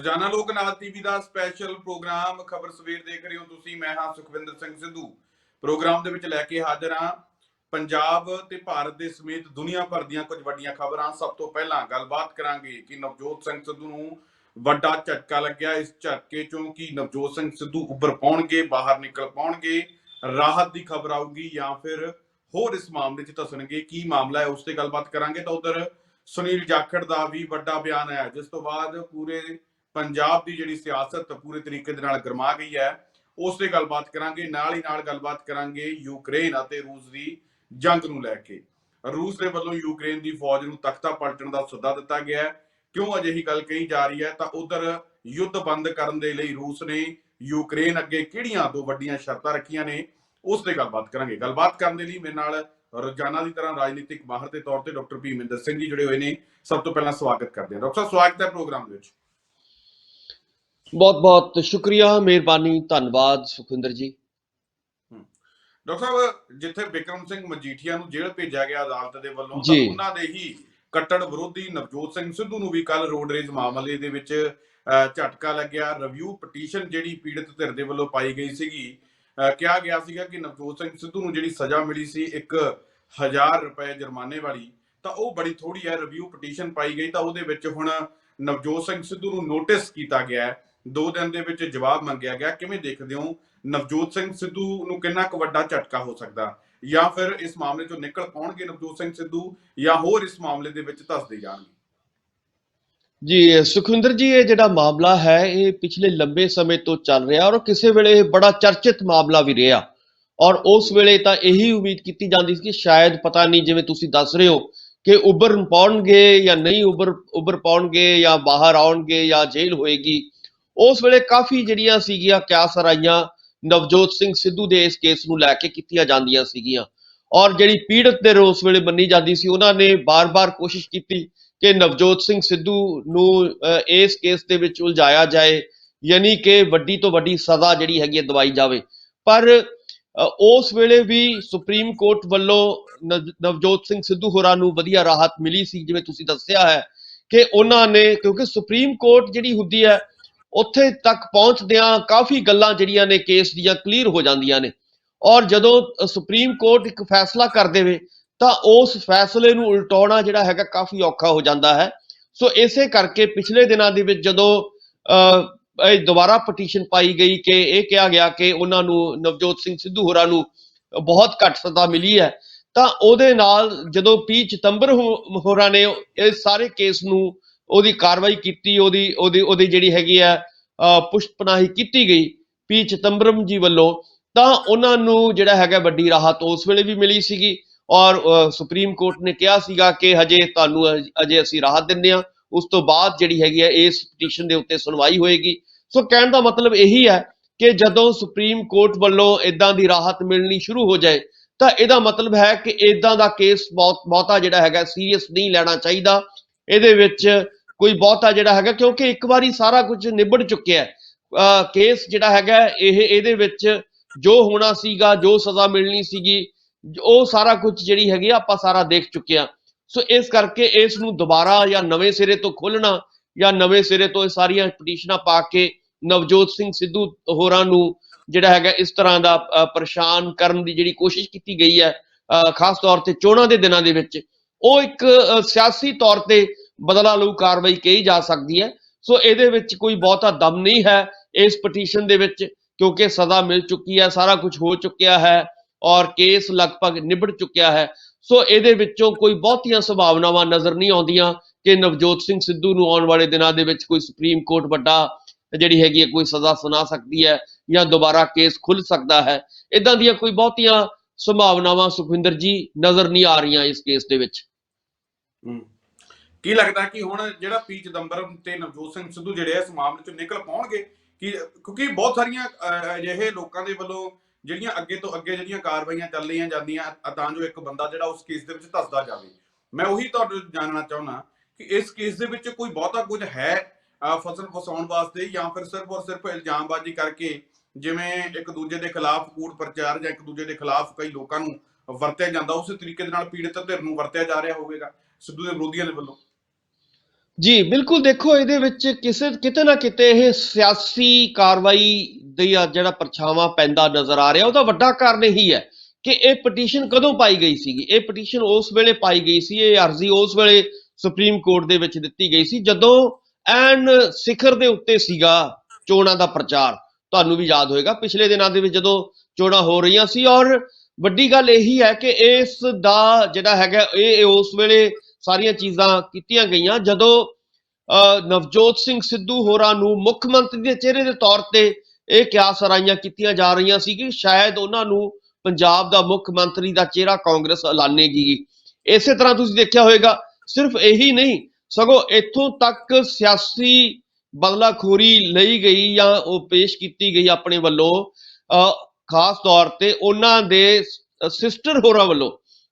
ਰੋਜ਼ਾਨਾ ਲੋਕ ਨਾਥ ਟੀਵੀ ਦਾ special programme ਖਬਰ ਸਵੇਰ ਦੇਖ ਰਹੇ ਹੋ ਤੁਸੀਂ। ਮੈਂ ਹਾਂ ਸੁਖਵਿੰਦਰ ਸਿੰਘ ਸਿੱਧੂ। ਪ੍ਰੋਗਰਾਮ ਦੇ ਵਿੱਚ ਲੈ ਕੇ ਹਾਜ਼ਰ ਹਾਂ ਪੰਜਾਬ ਤੇ ਭਾਰਤ ਦੇ ਸਮੇਤ ਦੁਨੀਆ ਭਰ ਦੀਆਂ ਕੁਝ ਵੱਡੀਆਂ ਖਬਰਾਂ। ਸਭ ਤੋਂ ਪਹਿਲਾਂ ਗੱਲਬਾਤ ਕਰਾਂਗੇ ਕਿ ਨਵਜੋਤ ਸਿੰਘ ਸਿੱਧੂ ਨੂੰ ਵੱਡਾ ਝਟਕਾ ਲੱਗਿਆ। ਇਸ ਝਟਕੇ ਚੋਂ ਕਿ ਨਵਜੋਤ ਸਿੰਘ ਸਿੱਧੂ ਉੱਭਰ ਪਾਉਣਗੇ, ਬਾਹਰ ਨਿਕਲ ਪਾਉਣਗੇ, ਰਾਹਤ ਦੀ ਖਬਰ ਆਊਗੀ ਜਾਂ ਫਿਰ ਹੋਰ ਇਸ ਮਾਮਲੇ 'ਚ ਦੱਸਣਗੇ ਕੀ ਮਾਮਲਾ ਹੈ, ਉਸ ਤੇ ਗੱਲਬਾਤ ਕਰਾਂਗੇ। ਤਾਂ ਉਧਰ ਸੁਨੀਲ ਜਾਖੜ ਦਾ ਵੀ ਵੱਡਾ ਬਿਆਨ ਆਇਆ, ਜਿਸ ਤੋਂ ਬਾਅਦ ਪੂਰੇ ਪੰਜਾਬ ਦੀ ਜਿਹੜੀ ਸਿਆਸਤ ਪੂਰੇ ਤਰੀਕੇ ਦੇ ਨਾਲ ਗਰਮਾ ਗਈ ਹੈ। ਉਸ ਤੇ ਗੱਲਬਾਤ ਕਰਾਂਗੇ। ਨਾਲ ਹੀ ਨਾਲ ਗੱਲਬਾਤ ਕਰਾਂਗੇ ਯੂਕਰੇਨ ਅਤੇ ਰੂਸ ਦੀ ਜੰਗ ਨੂੰ ਲੈ ਕੇ। ਰੂਸ ਦੇ ਵੱਲੋਂ ਯੂਕਰੇਨ ਦੀ ਫੌਜ ਨੂੰ ਤਖਤਾ ਪਲਟਣ ਦਾ ਸੱਦਾ ਦਿੱਤਾ ਗਿਆ ਹੈ। ਕਿਉਂ ਅਜਿਹੀ ਗੱਲ ਕਹੀ ਜਾ ਰਹੀ ਹੈ? ਤਾਂ ਉਧਰ ਯੁੱਧ ਬੰਦ ਕਰਨ ਦੇ ਲਈ ਰੂਸ ਨੇ ਯੂਕਰੇਨ ਅੱਗੇ ਕਿਹੜੀਆਂ ਦੋ ਵੱਡੀਆਂ ਸ਼ਰਤਾਂ ਰੱਖੀਆਂ ਨੇ, ਉਸ ਤੇ ਗੱਲਬਾਤ ਕਰਾਂਗੇ। ਗੱਲਬਾਤ ਕਰਨ ਦੇ ਲਈ ਮੇਰੇ ਨਾਲ ਰੋਜ਼ਾਨਾ ਦੀ ਤਰ੍ਹਾਂ ਰਾਜਨੀਤਿਕ ਮਾਹਰ ਦੇ ਤੌਰ ਤੇ ਡਾਕਟਰ ਭੀਮਿੰਦਰ ਸਿੰਘ ਜੀ ਜੁੜੇ ਹੋਏ ਨੇ। ਸਭ ਤੋਂ ਪਹਿਲਾਂ ਸਵਾਗਤ ਕਰਦੇ ਹਾਂ ਡਾਕਟਰ ਸਾਹਿਬ, ਸਵਾਗਤ ਹੈ ਪ੍ਰੋਗਰਾਮ ਦੇ ਵਿੱਚ। बहुत बहुत शुक्रिया, मेहरबानी, धन्यवाद सुखविंदर जी। ਡਾਕਟਰ ਸਾਹਿਬ, ਜਿੱਥੇ ਬਿਕਰਮ ਸਿੰਘ ਮਜੀਠੀਆ ਨੂੰ ਜੇਲ੍ਹ ਭੇਜਿਆ ਗਿਆ ਅਦਾਲਤ ਦੇ ਵੱਲੋਂ, ਤਾਂ ਉਹਨਾਂ ਦੇ ਹੀ ਕੱਟੜ ਵਿਰੋਧੀ ਨਵਜੋਤ ਸਿੰਘ ਸਿੱਧੂ ਨੂੰ ਵੀ ਕੱਲ ਰੋਡ ਰੇਜ ਮਾਮਲੇ ਦੇ ਵਿੱਚ ਝਟਕਾ ਲੱਗਿਆ। ਰਿਵਿਊ ਪਟੀਸ਼ਨ ਜਿਹੜੀ ਪੀੜਤ ਧਿਰ ਦੇ ਵੱਲੋਂ ਪਾਈ ਗਈ ਸੀਗੀ, ਕਿਹਾ ਗਿਆ ਸੀਗਾ ਕਿ ਨਵਜੋਤ ਸਿੰਘ ਸਿੱਧੂ ਨੂੰ ਜਿਹੜੀ ਸਜ਼ਾ ਮਿਲੀ ਸੀ 1000 ਰੁਪਏ ਜੁਰਮਾਨੇ ਵਾਲੀ, ਤਾਂ ਉਹ ਬੜੀ ਥੋੜੀ ਹੈ। ਰਿਵਿਊ ਪਟੀਸ਼ਨ ਪਾਈ ਗਈ ਤਾਂ ਉਹਦੇ ਵਿੱਚ ਹੁਣ ਨਵਜੋਤ ਸਿੰਘ ਸਿੱਧੂ ਨੂੰ ਨੋਟਿਸ ਕੀਤਾ ਗਿਆ ਹੈ, 2 ਦਿਨ ਦੇ ਵਿੱਚ ਜਵਾਬ ਮੰਗਿਆ ਗਿਆ। ਕਿਵੇਂ ਦੇਖਦੇ ਹੋ, ਨਵਜੋਤ ਸਿੰਘ ਸਿੱਧੂ ਨੂੰ ਕਿੰਨਾ ਕੁ ਵੱਡਾ ਝਟਕਾ ਹੋ ਸਕਦਾ, ਜਾਂ ਫਿਰ ਇਸ ਮਾਮਲੇ ਚੋਂ ਨਿਕਲ ਪਾਉਣਗੇ ਨਵਜੋਤ ਸਿੰਘ ਸਿੱਧੂ, ਜਾਂ ਹੋਰ ਇਸ ਮਾਮਲੇ ਦੇ ਵਿੱਚ ਧੱਸਦੇ ਜਾਣਗੇ? ਜੀ ਸੁਖਵਿੰਦਰ ਜੀ, ਇਹ ਜਿਹੜਾ ਮਾਮਲਾ ਹੈ ਇਹ ਪਿਛਲੇ ਲੰਬੇ ਸਮੇਂ ਤੋਂ ਚੱਲ ਰਿਹਾ ਔਰ ਕਿਸੇ ਵੇਲੇ ਬੜਾ ਚਰਚਿਤ ਮਾਮਲਾ ਵੀ ਰਿਹਾ। ਔਰ ਉਸ ਵੇਲੇ ਤਾਂ ਇਹੀ ਉਮੀਦ ਕੀਤੀ ਜਾਂਦੀ ਸੀ ਕਿ ਸ਼ਾਇਦ ਪਤਾ ਨਹੀਂ, ਜਿਵੇਂ ਤੁਸੀਂ ਦੱਸ ਰਹੇ ਹੋ ਕਿ ਉੱਭਰ ਪਾਉਣਗੇ ਜਾਂ ਨਹੀਂ ਉੱਭਰ ਪਾਉਣਗੇ, ਜਾਂ ਬਾਹਰ ਆਉਣਗੇ ਜਾਂ ਜੇਲ੍ਹ ਹੋਏਗੀ। ਉਸ ਵੇਲੇ ਕਾਫੀ ਜਿਹੜੀਆਂ ਸੀਗੀਆਂ ਕਿਆਸਰਾਈਆਂ ਨਵਜੋਤ ਸਿੰਘ ਸਿੱਧੂ ਦੇ ਇਸ ਕੇਸ ਨੂੰ ਲੈ ਕੇ ਕੀਤੀਆਂ ਜਾਂਦੀਆਂ ਸੀਗੀਆਂ। ਔਰ ਜਿਹੜੀ ਪੀੜਤ ਧਿਰ ਉਸ ਵੇਲੇ ਮੰਨੀ ਜਾਂਦੀ ਸੀ, ਉਹਨਾਂ ਨੇ ਬਾਰ-ਬਾਰ ਕੋਸ਼ਿਸ਼ ਕੀਤੀ ਕਿ ਨਵਜੋਤ ਸਿੰਘ ਸਿੱਧੂ ਨੂੰ ਇਸ ਕੇਸ ਦੇ ਵਿੱਚ ਉਲਝਾਇਆ ਜਾਏ, ਯਾਨੀ ਕਿ ਵੱਡੀ ਤੋਂ ਵੱਡੀ ਸਜ਼ਾ ਜਿਹੜੀ ਹੈਗੀ ਹੈ ਦਵਾਈ ਜਾਵੇ। ਪਰ ਉਸ ਵੇਲੇ ਵੀ ਸੁਪਰੀਮ ਕੋਰਟ ਵੱਲੋਂ ਨਵਜੋਤ ਸਿੰਘ ਸਿੱਧੂ ਹੋਰਾਂ ਨੂੰ ਵਧੀਆ ਰਾਹਤ ਮਿਲੀ ਸੀ। ਜਿਵੇਂ ਤੁਸੀਂ ਦੱਸਿਆ ਹੈ ਕਿ ਉਹਨਾਂ ਨੇ, ਕਿਉਂਕਿ ਸੁਪਰੀਮ ਕੋਰਟ ਜਿਹੜੀ ਹੁੰਦੀ ਹੈ ਉੱਥੇ ਤੱਕ ਪਹੁੰਚਦਿਆਂ ਕਾਫੀ ਗੱਲਾਂ ਜਿਹੜੀਆਂ ਨੇ ਕੇਸ ਦੀਆਂ ਕਲੀਅਰ ਹੋ ਜਾਂਦੀਆਂ ਨੇ। ਔਰ ਜਦੋਂ ਸੁਪਰੀਮ ਕੋਰਟ ਇੱਕ ਫੈਸਲਾ ਕਰ ਦੇਵੇ ਤਾਂ ਉਸ ਫੈਸਲੇ ਨੂੰ ਉਲਟਾਉਣਾ ਜਿਹੜਾ ਹੈਗਾ ਕਾਫੀ ਔਖਾ ਹੋ ਜਾਂਦਾ ਹੈ। ਸੋ ਇਸੇ ਕਰਕੇ ਪਿਛਲੇ ਦਿਨਾਂ ਦੇ ਵਿੱਚ ਜਦੋਂ ਦੁਬਾਰਾ ਪਟੀਸ਼ਨ ਪਾਈ ਗਈ ਕਿ ਇਹ ਕਿਹਾ ਗਿਆ ਕਿ ਉਹਨਾਂ ਨੂੰ, ਨਵਜੋਤ ਸਿੰਘ ਸਿੱਧੂ ਹੋਰਾਂ ਨੂੰ ਬਹੁਤ ਘੱਟ ਸਜ਼ਾ ਮਿਲੀ ਹੈ, ਤਾਂ ਉਹਦੇ ਨਾਲ ਜਦੋਂ ਪੀ ਚਿਦੰਬਰ ਹੋਰਾਂ ਨੇ ਇਸ ਸਾਰੇ ਕੇਸ ਨੂੰ ਉਹਦੀ ਕਾਰਵਾਈ ਕੀਤੀ, ਉਹਦੀ ਜਿਹੜੀ ਹੈਗੀ ਆ ਪੁਸ਼ਤਪਨਾਹੀ ਕੀਤੀ ਗਈ ਪੀ ਚਿਦੰਬਰਮ ਜੀ ਵੱਲੋਂ, ਤਾਂ ਉਹਨਾਂ ਨੂੰ ਜਿਹੜਾ ਹੈਗਾ ਵੱਡੀ ਰਾਹਤ ਉਸ ਵੇਲੇ ਵੀ ਮਿਲੀ ਸੀਗੀ। ਔਰ ਸੁਪਰੀਮ ਕੋਰਟ ਨੇ ਕਿਹਾ ਸੀਗਾ ਕਿ ਹਜੇ ਤੁਹਾਨੂੰ ਅਜੇ ਅਸੀਂ ਰਾਹਤ ਦਿੰਦੇ ਹਾਂ, ਉਸ ਤੋਂ ਬਾਅਦ ਜਿਹੜੀ ਹੈਗੀ ਹੈ ਇਸ ਪਟੀਸ਼ਨ ਦੇ ਉੱਤੇ ਸੁਣਵਾਈ ਹੋਏਗੀ। ਸੋ ਕਹਿਣ ਦਾ ਮਤਲਬ ਇਹੀ ਹੈ ਕਿ ਜਦੋਂ ਸੁਪਰੀਮ ਕੋਰਟ ਵੱਲੋਂ ਇਦਾਂ ਦੀ ਰਾਹਤ ਮਿਲਣੀ ਸ਼ੁਰੂ ਹੋ ਜਾਏ ਤਾਂ ਇਹਦਾ ਮਤਲਬ ਹੈ ਕਿ ਇਦਾਂ ਦਾ ਕੇਸ ਬਹੁਤਾ ਜਿਹੜਾ ਹੈਗਾ ਸੀਰੀਅਸ ਨਹੀਂ ਲੈਣਾ ਚਾਹੀਦਾ। ਇਹਦੇ ਵਿੱਚ ਕੋਈ ਬਹੁਤਾ ਜਿਹੜਾ ਹੈਗਾ, ਕਿਉਂਕਿ ਇੱਕ ਵਾਰੀ ਸਾਰਾ ਕੁਝ ਨਿਬੜ ਚੁੱਕਿਆ ਹੈ। ਕੇਸ ਜਿਹੜਾ ਹੈਗਾ ਇਹਦੇ ਵਿੱਚ ਜੋ ਹੋਣਾ ਸੀਗਾ, ਜੋ ਸਜ਼ਾ ਮਿਲਣੀ ਸੀਗੀ, ਉਹ ਸਾਰਾ ਕੁਝ ਜਿਹੜੀ ਹੈਗੀ ਆਪਾਂ ਸਾਰਾ ਦੇਖ ਚੁੱਕੇ ਹਾਂ। ਸੋ ਇਸ ਕਰਕੇ ਇਸ ਨੂੰ ਦੁਬਾਰਾ ਜਾਂ ਨਵੇਂ ਸਿਰੇ ਤੋਂ ਖੋਲਣਾ, ਜਾਂ ਨਵੇਂ ਸਿਰੇ ਤੋਂ ਇਹ ਸਾਰੀਆਂ ਪਟੀਸ਼ਨਾਂ ਪਾ ਕੇ ਨਵਜੋਤ ਸਿੰਘ ਸਿੱਧੂ ਹੋਰਾਂ ਨੂੰ ਜਿਹੜਾ ਹੈਗਾ ਇਸ ਤਰ੍ਹਾਂ ਦਾ ਪਰੇਸ਼ਾਨ ਕਰਨ ਦੀ ਜਿਹੜੀ ਕੋਸ਼ਿਸ਼ ਕੀਤੀ ਗਈ ਹੈ, ਖਾਸ ਤੌਰ ਤੇ ਚੋਣਾਂ ਦੇ ਦਿਨਾਂ ਦੇ ਵਿੱਚ, ਉਹ ਇੱਕ ਸਿਆਸੀ ਤੌਰ ਤੇ ਬਦਲਾ ਲਊ ਕਾਰਵਾਈ ਕਹੀ ਜਾ ਸਕਦੀ ਹੈ। ਸੋ ਇਹਦੇ ਵਿੱਚ ਕੋਈ ਬਹੁਤਾ ਦਮ ਨਹੀਂ ਹੈ ਇਸ ਪਟੀਸ਼ਨ ਦੇ ਵਿੱਚ, ਕਿਉਂਕਿ ਸਜ਼ਾ ਮਿਲ ਚੁੱਕੀ ਹੈ, ਸਾਰਾ ਕੁਝ ਹੋ ਚੁੱਕਿਆ ਹੈ ਔਰ ਕੇਸ ਲਗਭਗ ਨਿਬੜ ਚੁੱਕਿਆ ਹੈ। ਸੋ ਇਹਦੇ ਵਿੱਚੋਂ ਕੋਈ ਬਹੁਤੀਆਂ ਸੰਭਾਵਨਾਵਾਂ ਨਜ਼ਰ ਨਹੀਂ ਆਉਂਦੀਆਂ ਕਿ ਨਵਜੋਤ ਸਿੰਘ ਸਿੱਧੂ ਨੂੰ ਆਉਣ ਵਾਲੇ ਦਿਨਾਂ ਦੇ ਵਿੱਚ ਕੋਈ ਸੁਪਰੀਮ ਕੋਰਟ ਵੱਡਾ ਜਿਹੜੀ ਹੈਗੀ ਹੈ ਕੋਈ ਸਜ਼ਾ ਸੁਣਾ ਸਕਦੀ ਹੈ ਜਾਂ ਦੁਬਾਰਾ ਕੇਸ ਖੁੱਲ ਸਕਦਾ ਹੈ। ਇਦਾਂ ਦੀਆਂ ਕੋਈ ਬਹੁਤੀਆਂ ਸੰਭਾਵਨਾਵਾਂ ਸੁਖਵਿੰਦਰ ਜੀ ਨਜ਼ਰ ਨਹੀਂ ਆ ਰਹੀਆਂ ਇਸ ਕੇਸ ਦੇ ਵਿੱਚ। ਕੀ ਲੱਗਦਾ ਕਿ ਹੁਣ ਜਿਹੜਾ ਪੀ ਚਿਦੰਬਰਮ ਤੇ ਨਵਜੋਤ ਸਿੰਘ ਸਿੱਧੂ ਜਿਹੜੇ ਇਸ ਮਾਮਲੇ ਚੋਂ ਨਿਕਲ ਪਾਉਣਗੇ? ਕਿਉਂਕਿ ਬਹੁਤ ਸਾਰੀਆਂ ਅਜਿਹੇ ਲੋਕਾਂ ਦੇ ਵੱਲੋਂ ਜਿਹੜੀਆਂ ਅੱਗੇ ਤੋਂ ਅੱਗੇ ਜਿਹੜੀਆਂ ਕਾਰਵਾਈਆਂ ਚੱਲ ਰਹੀਆਂ ਜਾਂਦੀਆਂ ਤਾਂ ਜੋ ਇੱਕ ਬੰਦਾ ਜਿਹੜਾ ਉਸ ਕੇਸ ਦੇ ਵਿੱਚ ਧੱਸਦਾ ਜਾਵੇ। ਮੈਂ ਉਹੀ ਤੁਹਾਨੂੰ ਜਾਣਨਾ ਚਾਹੁੰਦਾ ਕਿ ਇਸ ਕੇਸ ਦੇ ਵਿੱਚ ਕੋਈ ਬਹੁਤਾ ਕੁਝ ਹੈ ਫਸਲ ਫਸਾਉਣ ਵਾਸਤੇ, ਜਾਂ ਫਿਰ ਸਿਰਫ ਔਰ ਸਿਰਫ ਇਲਜ਼ਾਮਬਾਜ਼ੀ ਕਰਕੇ, ਜਿਵੇਂ ਇੱਕ ਦੂਜੇ ਦੇ ਖਿਲਾਫ ਕੂੜ ਪ੍ਰਚਾਰ ਜਾਂ ਇੱਕ ਦੂਜੇ ਦੇ ਖਿਲਾਫ ਕਈ ਲੋਕਾਂ ਨੂੰ ਵਰਤਿਆ ਜਾਂਦਾ, ਉਸੇ ਤਰੀਕੇ ਦੇ ਨਾਲ ਪੀੜਤ ਧਿਰ ਨੂੰ ਵਰਤਿਆ ਜਾ ਰਿਹਾ ਹੋਵੇਗਾ ਸਿੱਧੂ ਦੇ ਵਿਰੋਧੀਆਂ ਦੇ ਵੱਲੋਂ? ਜੀ ਬਿਲਕੁਲ, ਦੇਖੋ ਇਹਦੇ ਵਿੱਚ ਕਿਸੇ ਕਿਤੇ ਨਾ ਕਿਤੇ ਇਹ ਸਿਆਸੀ ਕਾਰਵਾਈ ਦਾ ਜਿਹੜਾ ਪਰਛਾਵਾਂ ਪੈਂਦਾ ਨਜ਼ਰ ਆ ਰਿਹਾ, ਉਹਦਾ ਵੱਡਾ ਕਾਰਨ ਇਹੀ ਹੈ ਕਿ ਇਹ ਪਟੀਸ਼ਨ ਕਦੋਂ ਪਾਈ ਗਈ ਸੀਗੀ। ਇਹ ਪਟੀਸ਼ਨ ਉਸ ਵੇਲੇ ਪਾਈ ਗਈ ਸੀ, ਇਹ ਅਰਜ਼ੀ ਉਸ ਵੇਲੇ ਸੁਪਰੀਮ ਕੋਰਟ ਦੇ ਵਿੱਚ ਦਿੱਤੀ ਗਈ ਸੀ ਜਦੋਂ ਐਨ ਸਿਖਰ ਦੇ ਉੱਤੇ ਸੀਗਾ ਚੋਣਾਂ ਦਾ ਪ੍ਰਚਾਰ। ਤੁਹਾਨੂੰ ਵੀ ਯਾਦ ਹੋਏਗਾ ਪਿਛਲੇ ਦਿਨਾਂ ਦੇ ਵਿੱਚ ਜਦੋਂ ਚੋਣਾਂ ਹੋ ਰਹੀਆਂ ਸੀ, ਔਰ ਵੱਡੀ ਗੱਲ ਇਹੀ ਹੈ ਕਿ ਇਸ ਦਾ ਜਿਹੜਾ ਹੈਗਾ ਇਹ ਉਸ ਵੇਲੇ ਸਾਰੀਆਂ ਚੀਜ਼ਾਂ ਕੀਤੀਆਂ ਗਈਆਂ ਜਦੋਂ ਨਵਜੋਤ ਸਿੰਘ ਸਿੱਧੂ ਹੋਰਾਂ ਨੂੰ ਮੁੱਖ ਮੰਤਰੀ ਦੇ ਚਿਹਰੇ ਦੇ ਤੌਰ ਤੇ ਇਹ ਕਿਆਸ ਸਰਾਈਆਂ ਕੀਤੀਆਂ ਜਾ ਰਹੀਆਂ ਸੀ ਕਿ ਸ਼ਾਇਦ ਉਹਨਾਂ ਨੂੰ ਪੰਜਾਬ ਦਾ ਮੁੱਖ ਮੰਤਰੀ ਦਾ ਚਿਹਰਾ ਕਾਂਗਰਸ ਐਲਾਨੇਗੀ। ਇਸੇ ਤਰ੍ਹਾਂ ਤੁਸੀਂ ਦੇਖਿਆ ਹੋਵੇਗਾ, ਸਿਰਫ ਇਹੀ ਨਹੀਂ ਸਗੋਂ ਇੱਥੋਂ ਤੱਕ ਸਿਆਸੀ ਬਦਲਾਖੋਰੀ ਲਈ ਗਈ ਜਾਂ ਉਹ ਪੇਸ਼ ਕੀਤੀ ਗਈ ਆਪਣੇ ਵੱਲੋਂ, ਖਾਸ ਤੌਰ ਤੇ ਉਹਨਾਂ ਦੇ ਸਿਸਟਰ ਹੋਰਾਂ ਵੱਲੋਂ,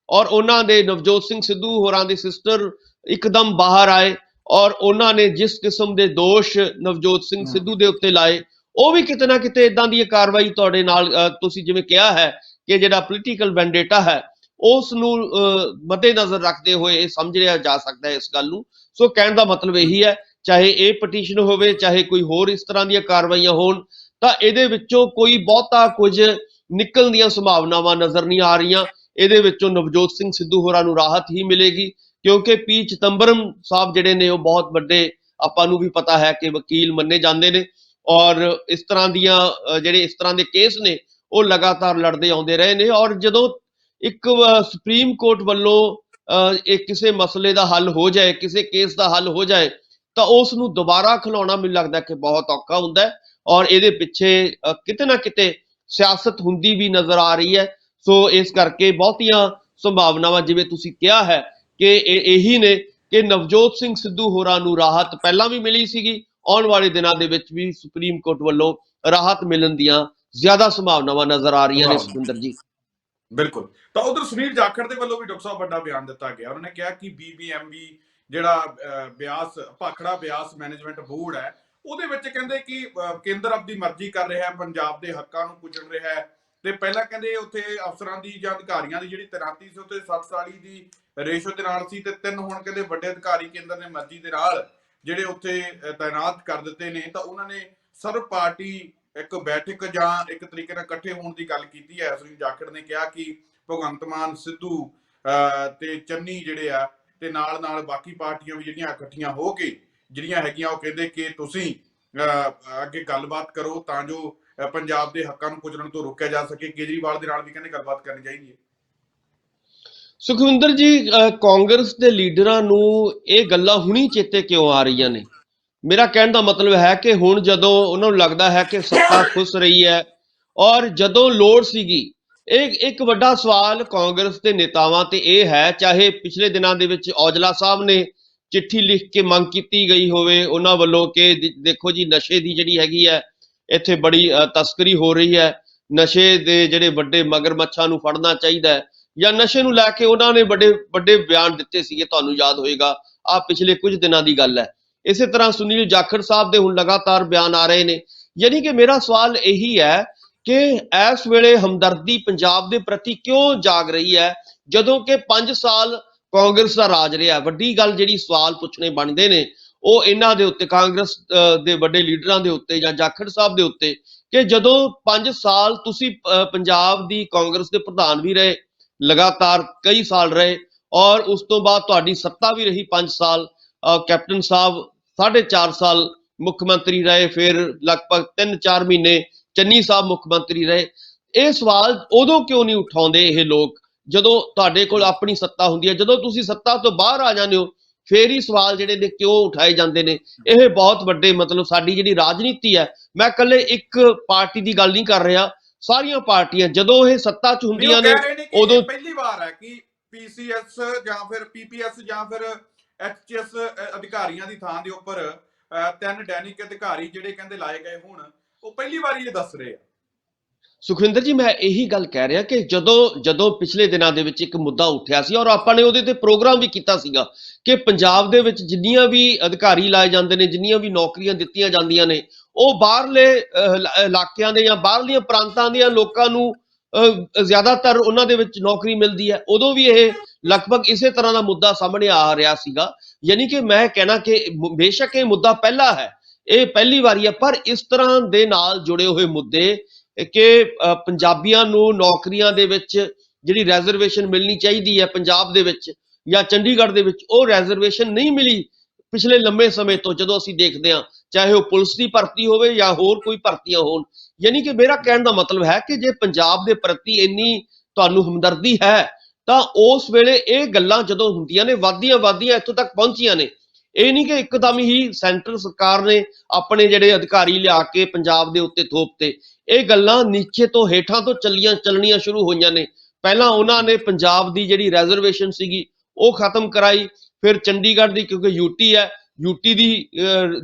ਔਰ ਉਹਨਾਂ ਦੇ ਨਵਜੋਤ ਸਿੰਘ ਸਿੱਧੂ ਹੋਰਾਂ ਦੇ ਸਿਸਟਰ ਇੱਕਦਮ ਬਾਹਰ ਆਏ ਔਰ ਉਹਨਾਂ ਨੇ ਜਿਸ ਕਿਸਮ ਦੇ ਦੋਸ਼ ਨਵਜੋਤ ਸਿੰਘ ਸਿੱਧੂ ਦੇ ਉੱਤੇ ਲਾਏ, ਉਹ ਵੀ ਕਿਤੇ ਨਾ ਕਿਤੇ ਇਦਾਂ ਦੀ ਕਾਰਵਾਈ ਤੁਹਾਡੇ ਨਾਲ ਤੁਸੀਂ ਜਿਵੇਂ ਕਿਹਾ ਹੈ ਕਿ ਜਿਹੜਾ ਪੋਲੀਟੀਕਲ ਵੈਂਡੇਟਾ ਹੈ ਉਸ ਨੂੰ ਮੱਦੇਨਜ਼ਰ ਰੱਖਦੇ ਹੋਏ ਇਹ ਸਮਝ ਲਿਆ ਜਾ ਸਕਦਾ ਹੈ ਇਸ ਗੱਲ ਨੂੰ। ਸੋ ਕਹਿਣ ਦਾ ਮਤਲਬ ਇਹੀ ਹੈ, ਚਾਹੇ ਇਹ ਪਟੀਸ਼ਨ ਹੋਵੇ ਚਾਹੇ ਕੋਈ ਹੋਰ ਇਸ ਤਰ੍ਹਾਂ ਦੀਆਂ ਕਾਰਵਾਈਆਂ ਹੋਣ, ਤਾਂ ਇਹਦੇ ਵਿੱਚੋਂ ਕੋਈ ਬਹੁਤਾ ਕੁਝ ਨਿਕਲਣ ਦੀਆਂ ਸੰਭਾਵਨਾਵਾਂ ਨਜ਼ਰ ਨਹੀਂ ਆ ਰਹੀਆਂ। ਇਹਦੇ ਵਿੱਚੋਂ ਨਵਜੋਤ ਸਿੰਘ ਸਿੱਧੂ ਹੋਰਾਂ ਨੂੰ ਰਾਹਤ ਹੀ ਮਿਲੇਗੀ ਕਿਉਂਕਿ ਪੀ ਚਿਦੰਬਰਮ ਸਾਹਿਬ ਜਿਹੜੇ ਨੇ ਉਹ ਬਹੁਤ ਵੱਡੇ, ਆਪਾਂ ਨੂੰ ਵੀ ਪਤਾ ਹੈ ਕਿ ਵਕੀਲ ਮੰਨੇ ਜਾਂਦੇ ਨੇ ਔਰ ਇਸ ਤਰ੍ਹਾਂ ਦੀਆਂ ਜਿਹੜੇ ਇਸ ਤਰ੍ਹਾਂ ਦੇ ਕੇਸ ਨੇ ਉਹ ਲਗਾਤਾਰ ਲੜਦੇ ਆਉਂਦੇ ਰਹੇ ਨੇ। ਔਰ ਜਦੋਂ ਇੱਕ ਸੁਪਰੀਮ ਕੋਰਟ ਵੱਲੋਂ ਇਹ ਕਿਸੇ ਮਸਲੇ ਦਾ ਹੱਲ ਹੋ ਜਾਏ, ਕਿਸੇ ਕੇਸ ਦਾ ਹੱਲ ਹੋ ਜਾਏ, ਤਾਂ ਉਸ ਨੂੰ ਦੁਬਾਰਾ ਖਿਲਾਉਣਾ ਮੈਨੂੰ ਲੱਗਦਾ ਕਿ ਬਹੁਤ ਔਖਾ ਹੁੰਦਾ ਹੈ ਔਰ ਇਹਦੇ ਪਿੱਛੇ ਕਿਤੇ ਨਾ ਕਿਤੇ ਸਿਆਸਤ ਹੁੰਦੀ ਵੀ ਨਜ਼ਰ ਆ ਰਹੀ ਹੈ। ਸੋ ਇਸ ਕਰਕੇ ਬਹੁਤੀਆਂ ਸੰਭਾਵਨਾਵਾਂ ਜਿਵੇਂ ਤੁਸੀਂ ਕਿਹਾ ਹੈ ਕਿ ਇਹੀ ਨੇ ਕਿ ਨਵਜੋਤ ਸਿੰਘ ਸਿੱਧੂ ਹੋਰਾਂ ਨੂੰ ਰਾਹਤ ਪਹਿਲਾਂ ਵੀ ਮਿਲੀ ਸੀਗੀ, ਆਉਣ ਵਾਲੇ ਦਿਨਾਂ ਦੇ ਵਿੱਚ ਵੀ ਸੁਪਰੀਮ ਕੋਰਟ ਵੱਲੋਂ ਰਾਹਤ ਮਿਲਣ ਦੀਆਂ ਜ਼ਿਆਦਾ ਸੰਭਾਵਨਾਵਾਂ ਨਜ਼ਰ ਆ ਰਹੀਆਂ ਨੇ ਸੁਖਵਿੰਦਰ ਜੀ। ਬਿਲਕੁਲ। ਤਾਂ ਉਧਰ ਸੁਨੀਲ ਜਾਖੜ ਦੇ ਵੱਲੋਂ ਵੀ ਡਾਕਟਰ ਸਾਹਿਬ ਵੱਡਾ ਬਿਆਨ ਦਿੱਤਾ ਗਿਆ। ਉਹਨਾਂ ਨੇ ਕਿਹਾ ਕਿ BBMB ਜਿਹੜਾ ਬਿਆਸ ਭਾਖੜਾ ਬਿਆਸ ਮੈਨੇਜਮੈਂਟ ਬੋਰਡ ਹੈ ਉਹਦੇ ਵਿੱਚ ਕਹਿੰਦੇ ਕਿ ਕੇਂਦਰ ਆਪਦੀ ਮਰਜ਼ੀ ਕਰ ਰਿਹਾ ਹੈ, ਪੰਜਾਬ ਦੇ ਹੱਕਾਂ ਨੂੰ ਕੁਚਲ ਰਿਹਾ ਹੈ। ਤੇ ਪਹਿਲਾਂ ਕਹਿੰਦੇ ਉੱਥੇ ਅਫਸਰਾਂ ਦੀ ਜਾਂ ਅਧਿਕਾਰੀਆਂ ਦੀ ਜਿਹੜੀ ਤੈਨਾਤੀ ਸੀ ਉੱਥੇ 60-40 ਦੀ ਰੇਸ਼ੋ ਦੇ ਨਾਲ ਸੀ ਤੇ 3 ਹੁਣ ਕਹਿੰਦੇ ਵੱਡੇ ਅਧਿਕਾਰੀ ਕੇਂਦਰ ਨੇ ਮਰਜ਼ੀ ਦੇ ਨਾਲ ਜਿਹੜੇ ਉੱਥੇ ਤਾਇਨਾਤ ਕਰ ਦਿੱਤੇ ਨੇ। ਤਾਂ ਉਹਨਾਂ ਨੇ ਸਰਬ ਪਾਰਟੀ ਇੱਕ ਬੈਠਕ ਜਾਂ ਇੱਕ ਤਰੀਕੇ ਨਾਲ ਇਕੱਠੇ ਹੋਣ ਦੀ ਗੱਲ ਕੀਤੀ ਹੈ। ਸੁਨੀਲ ਜਾਖੜ ਨੇ ਕਿਹਾ ਕਿ ਭਗਵੰਤ ਮਾਨ, ਸਿੱਧੂ ਤੇ ਚੰਨੀ ਜਿਹੜੇ ਆ ਤੇ ਨਾਲ ਨਾਲ ਬਾਕੀ ਪਾਰਟੀਆਂ ਵੀ ਜਿਹੜੀਆਂ ਇਕੱਠੀਆਂ ਹੋ ਕੇ ਜਿਹੜੀਆਂ ਹੈਗੀਆਂ ਉਹ ਕਹਿੰਦੇ ਕਿ ਤੁਸੀਂ ਅੱਗੇ ਗੱਲਬਾਤ ਕਰੋ ਤਾਂ ਜੋ ਪੰਜਾਬ ਦੇ ਹੱਕਾਂ ਨੂੰ ਕੁਚਲਣ ਤੋਂ ਰੋਕਿਆ ਜਾ ਸਕੇ। ਕੇਜਰੀਵਾਲ ਦੇ ਨਾਲ ਵੀ ਕਹਿੰਦੇ ਗੱਲਬਾਤ ਕਰਨੀ ਚਾਹੀਦੀ ਹੈ। ਸੁਖਵਿੰਦਰ ਜੀ, ਕਾਂਗਰਸ ਦੇ ਲੀਡਰਾਂ ਨੂੰ ਇਹ ਗੱਲਾਂ ਹੁਣੀ ਚੇਤੇ ਕਿਉਂ ਆ ਰਹੀਆਂ ਨੇ? ਮੇਰਾ ਕਹਿਣ ਦਾ ਮਤਲਬ ਹੈ ਕਿ ਹੁਣ ਜਦੋਂ ਉਹਨਾਂ ਨੂੰ ਲੱਗਦਾ ਹੈ ਕਿ ਸੱਤਾ ਖੁੱਸ ਰਹੀ ਹੈ ਔਰ ਜਦੋਂ ਲੋੜ ਸੀਗੀ, ਇਹ ਇੱਕ ਵੱਡਾ ਸਵਾਲ ਕਾਂਗਰਸ ਦੇ ਨੇਤਾਵਾਂ ਤੇ ਇਹ ਹੈ, ਚਾਹੇ ਪਿਛਲੇ ਦਿਨਾਂ ਦੇ ਵਿੱਚ ਔਜਲਾ ਸਾਹਿਬ ਨੇ ਚਿੱਠੀ ਲਿਖ ਕੇ ਮੰਗ ਕੀਤੀ ਗਈ ਹੋਵੇ ਉਹਨਾਂ ਵੱਲੋਂ ਕਿ ਦੇਖੋ ਜੀ ਨਸ਼ੇ ਦੀ ਜਿਹੜੀ ਹੈਗੀ ਹੈ ਇੱਥੇ ਬੜੀ ਤਸਕਰੀ ਹੋ ਰਹੀ ਹੈ, ਨਸ਼ੇ ਦੇ ਜਿਹੜੇ ਵੱਡੇ ਮਗਰਮੱਛਾਂ ਨੂੰ ਫੜਨਾ ਚਾਹੀਦਾ ਹੈ, ਜਾਂ ਨਸ਼ੇ ਨੂੰ ਲੈ ਕੇ ਉਹਨਾਂ ਨੇ ਵੱਡੇ ਵੱਡੇ ਬਿਆਨ ਦਿੱਤੇ ਸੀਗੇ, ਤੁਹਾਨੂੰ ਯਾਦ ਹੋਏਗਾ ਆਹ ਪਿਛਲੇ ਕੁਝ ਦਿਨਾਂ ਦੀ ਗੱਲ ਹੈ। ਇਸੇ ਤਰ੍ਹਾਂ ਸੁਨੀਲ ਜਾਖੜ ਸਾਹਿਬ ਦੇ ਹੁਣ ਲਗਾਤਾਰ ਬਿਆਨ ਆ ਰਹੇ ਨੇ। ਯਾਨੀ ਕਿ ਮੇਰਾ ਸਵਾਲ ਇਹੀ ਹੈ ਕਿ ਇਸ ਵੇਲੇ ਹਮਦਰਦੀ ਪੰਜਾਬ ਦੇ ਪ੍ਰਤੀ ਕਿਉਂ ਜਾਗ ਰਹੀ ਹੈ ਜਦੋਂ ਕਿ 5 ਸਾਲ ਕਾਂਗਰਸ ਦਾ ਰਾਜ ਰਿਹਾ? ਵੱਡੀ ਗੱਲ ਜਿਹੜੀ ਸਵਾਲ ਪੁੱਛਣੇ ਬਣਦੇ ਨੇ ਉਹ ਇਹਨਾਂ ਦੇ ਉੱਤੇ, ਕਾਂਗਰਸ ਦੇ ਵੱਡੇ ਲੀਡਰਾਂ ਦੇ ਉੱਤੇ ਜਾਂ ਜਾਖੜ ਸਾਹਿਬ ਦੇ ਉੱਤੇ, ਕਿ ਜਦੋਂ 5 ਸਾਲ ਤੁਸੀਂ ਪੰਜਾਬ ਦੀ ਕਾਂਗਰਸ ਦੇ ਪ੍ਰਧਾਨ ਵੀ ਰਹੇ, ਲਗਾਤਾਰ ਕਈ ਸਾਲ ਰਹੇ, ਔਰ ਉਸ ਤੋਂ ਬਾਅਦ ਤੁਹਾਡੀ ਸੱਤਾ ਵੀ ਰਹੀ 5 ਸਾਲ, ਕੈਪਟਨ ਸਾਹਿਬ 4.5 ਸਾਲ ਮੁੱਖ ਮੰਤਰੀ ਰਹੇ, ਫਿਰ ਲਗਭਗ 3-4 ਮਹੀਨੇ ਚੰਨੀ ਸਾਹਿਬ ਮੁੱਖ ਮੰਤਰੀ ਰਹੇ। ਇਹ ਸਵਾਲ ਉਦੋਂ ਕਿਉਂ ਨਹੀਂ ਉਠਾਉਂਦੇ ਇਹ ਲੋਕ ਜਦੋਂ ਤੁਹਾਡੇ ਕੋਲ ਆਪਣੀ ਸੱਤਾ ਹੁੰਦੀ ਹੈ? ਜਦੋਂ ਤੁਸੀਂ ਸੱਤਾ ਤੋਂ ਬਾਹਰ ਆ ਜਾਂਦੇ ਹੋ ਫੇਰ ਹੀ ਸਵਾਲ ਜਿਹੜੇ ਨੇ ਕਿਉਂ ਉਠਾਏ ਜਾਂਦੇ ਨੇ? ਇਹ ਬਹੁਤ ਵੱਡੇ ਮਤਲਬ ਸਾਡੀ ਜਿਹੜੀ ਰਾਜਨੀਤੀ ਹੈ, ਮੈਂ ਇਕੱਲੇ ਇੱਕ ਪਾਰਟੀ ਦੀ ਗੱਲ ਨਹੀਂ ਕਰ ਰਿਹਾ, ਸਾਰੀਆਂ ਪਾਰਟੀਆਂ ਜਦੋਂ ਇਹ ਸੱਤਾ 'ਚ ਹੁੰਦੀਆਂ ਨੇ ਉਦੋਂ ਪਹਿਲੀ ਵਾਰ ਹੈ ਕਿ PCS ਜਾਂ ਫਿਰ PPS ਜਾਂ ਫਿਰ HCS ਅਧਿਕਾਰੀਆਂ ਦੀ ਥਾਂ ਦੇ ਉੱਪਰ 3 ਡੈਨਿਕ ਅਧਿਕਾਰੀ ਜਿਹੜੇ ਕਹਿੰਦੇ ਲਾਏ ਗਏ ਹੁਣ, ਉਹ ਪਹਿਲੀ ਵਾਰੀ ਇਹ ਦੱਸ ਰਹੇ ਆ। ਸੁਖਵਿੰਦਰ ਜੀ, ਮੈਂ ਇਹੀ ਗੱਲ ਕਹਿ ਰਿਹਾ ਕਿ ਜਦੋਂ ਪਿਛਲੇ ਦਿਨਾਂ ਦੇ ਵਿੱਚ ਇੱਕ ਮੁੱਦਾ ਉੱਠਿਆ ਸੀ ਔਰ ਆਪਾਂ ਨੇ ਉਹਦੇ ਤੇ ਪ੍ਰੋਗਰਾਮ ਵੀ ਕੀਤਾ ਸੀਗਾ ਕਿ ਪੰਜਾਬ ਦੇ ਵਿੱਚ ਜਿੰਨੀਆਂ ਵੀ ਅਧਿਕਾਰੀ ਲਾਏ ਜਾਂਦੇ ਨੇ, ਜਿੰਨੀਆਂ ਵੀ ਨੌਕਰੀਆਂ ਦਿੱਤੀਆਂ ਜਾਂਦੀਆਂ ਨੇ, ਉਹ ਬਾਹਰਲੇ ਇਲਾਕਿਆਂ ਦੇ ਜਾਂ ਬਾਹਰਲੀਆਂ ਪ੍ਰਾਂਤਾਂ ਦੇ ਲੋਕਾਂ ਨੂੰ ਜ਼ਿਆਦਾਤਰ ਉਹਨਾਂ ਦੇ ਵਿੱਚ ਨੌਕਰੀ ਮਿਲਦੀ ਹੈ। ਉਦੋਂ ਵੀ ਇਹ ਲਗਭਗ ਇਸੇ ਤਰ੍ਹਾਂ ਦਾ ਮੁੱਦਾ ਸਾਹਮਣੇ ਆ ਰਿਹਾ ਸੀਗਾ। ਯਾਨੀ ਕਿ ਮੈਂ ਕਹਿਣਾ ਕਿ ਬੇਸ਼ੱਕ ਇਹ ਮੁੱਦਾ ਪਹਿਲਾ ਹੈ, ਇਹ ਪਹਿਲੀ ਵਾਰੀ ਹੈ, ਪਰ ਇਸ ਤਰ੍ਹਾਂ ਦੇ ਨਾਲ ਜੁੜੇ ਹੋਏ ਮੁੱਦੇ ਕਿ ਪੰਜਾਬੀਆਂ ਨੂੰ ਨੌਕਰੀਆਂ ਦੇ ਵਿੱਚ ਜਿਹੜੀ ਰਿਜ਼ਰਵੇਸ਼ਨ ਮਿਲਣੀ ਚਾਹੀਦੀ ਹੈ ਪੰਜਾਬ ਦੇ ਵਿੱਚ ਜਾਂ ਚੰਡੀਗੜ੍ਹ ਦੇ ਵਿੱਚ, ਉਹ ਰਿਜ਼ਰਵੇਸ਼ਨ ਨਹੀਂ ਮਿਲੀ ਪਿਛਲੇ ਲੰਮੇ ਸਮੇਂ ਤੋਂ। ਜਦੋਂ ਅਸੀਂ ਦੇਖਦੇ ਹਾਂ, ਚਾਹੇ ਉਹ ਪੁਲਿਸ ਦੀ ਭਰਤੀ ਹੋਵੇ ਜਾਂ ਹੋਰ ਕੋਈ ਭਰਤੀਆਂ ਹੋਣ, ਯਾਨੀ ਕਿ ਮੇਰਾ ਕਹਿਣ ਦਾ ਮਤਲਬ ਹੈ ਕਿ ਜੇ ਪੰਜਾਬ ਦੇ ਪ੍ਰਤੀ ਇੰਨੀ ਤੁਹਾਨੂੰ ਹਮਦਰਦੀ ਹੈ ਤਾਂ ਉਸ ਵੇਲੇ ਇਹ ਗੱਲਾਂ ਜਦੋਂ ਹੁੰਦੀਆਂ ਨੇ ਵੱਧਦੀਆਂ ਇੱਥੋਂ ਤੱਕ ਪਹੁੰਚੀਆਂ ਨੇ। ਇਹ ਨਹੀਂ ਕਿ ਇੱਕਦਮ ਹੀ ਸੈਂਟਰ ਸਰਕਾਰ ਨੇ ਆਪਣੇ ਜਿਹੜੇ ਅਧਿਕਾਰੀ ਲਿਆ ਕੇ ਪੰਜਾਬ ਦੇ ਉੱਤੇ ਥੋਪਤੇ। ਇਹ ਗੱਲਾਂ ਨੀਚੇ ਤੋਂ ਹੇਠਾਂ ਤੋਂ ਚੱਲਣੀਆਂ ਸ਼ੁਰੂ ਹੋਈਆਂ ਨੇ। ਪਹਿਲਾਂ ਉਹਨਾਂ ਨੇ ਪੰਜਾਬ ਦੀ ਜਿਹੜੀ ਰਿਜ਼ਰਵੇਸ਼ਨ ਸੀਗੀ ਉਹ ਖਤਮ ਕਰਾਈ, ਫਿਰ ਚੰਡੀਗੜ੍ਹ ਦੀ, ਕਿਉਂਕਿ ਯੂਟੀ ਹੈ, ਯੂਟੀ ਦੀ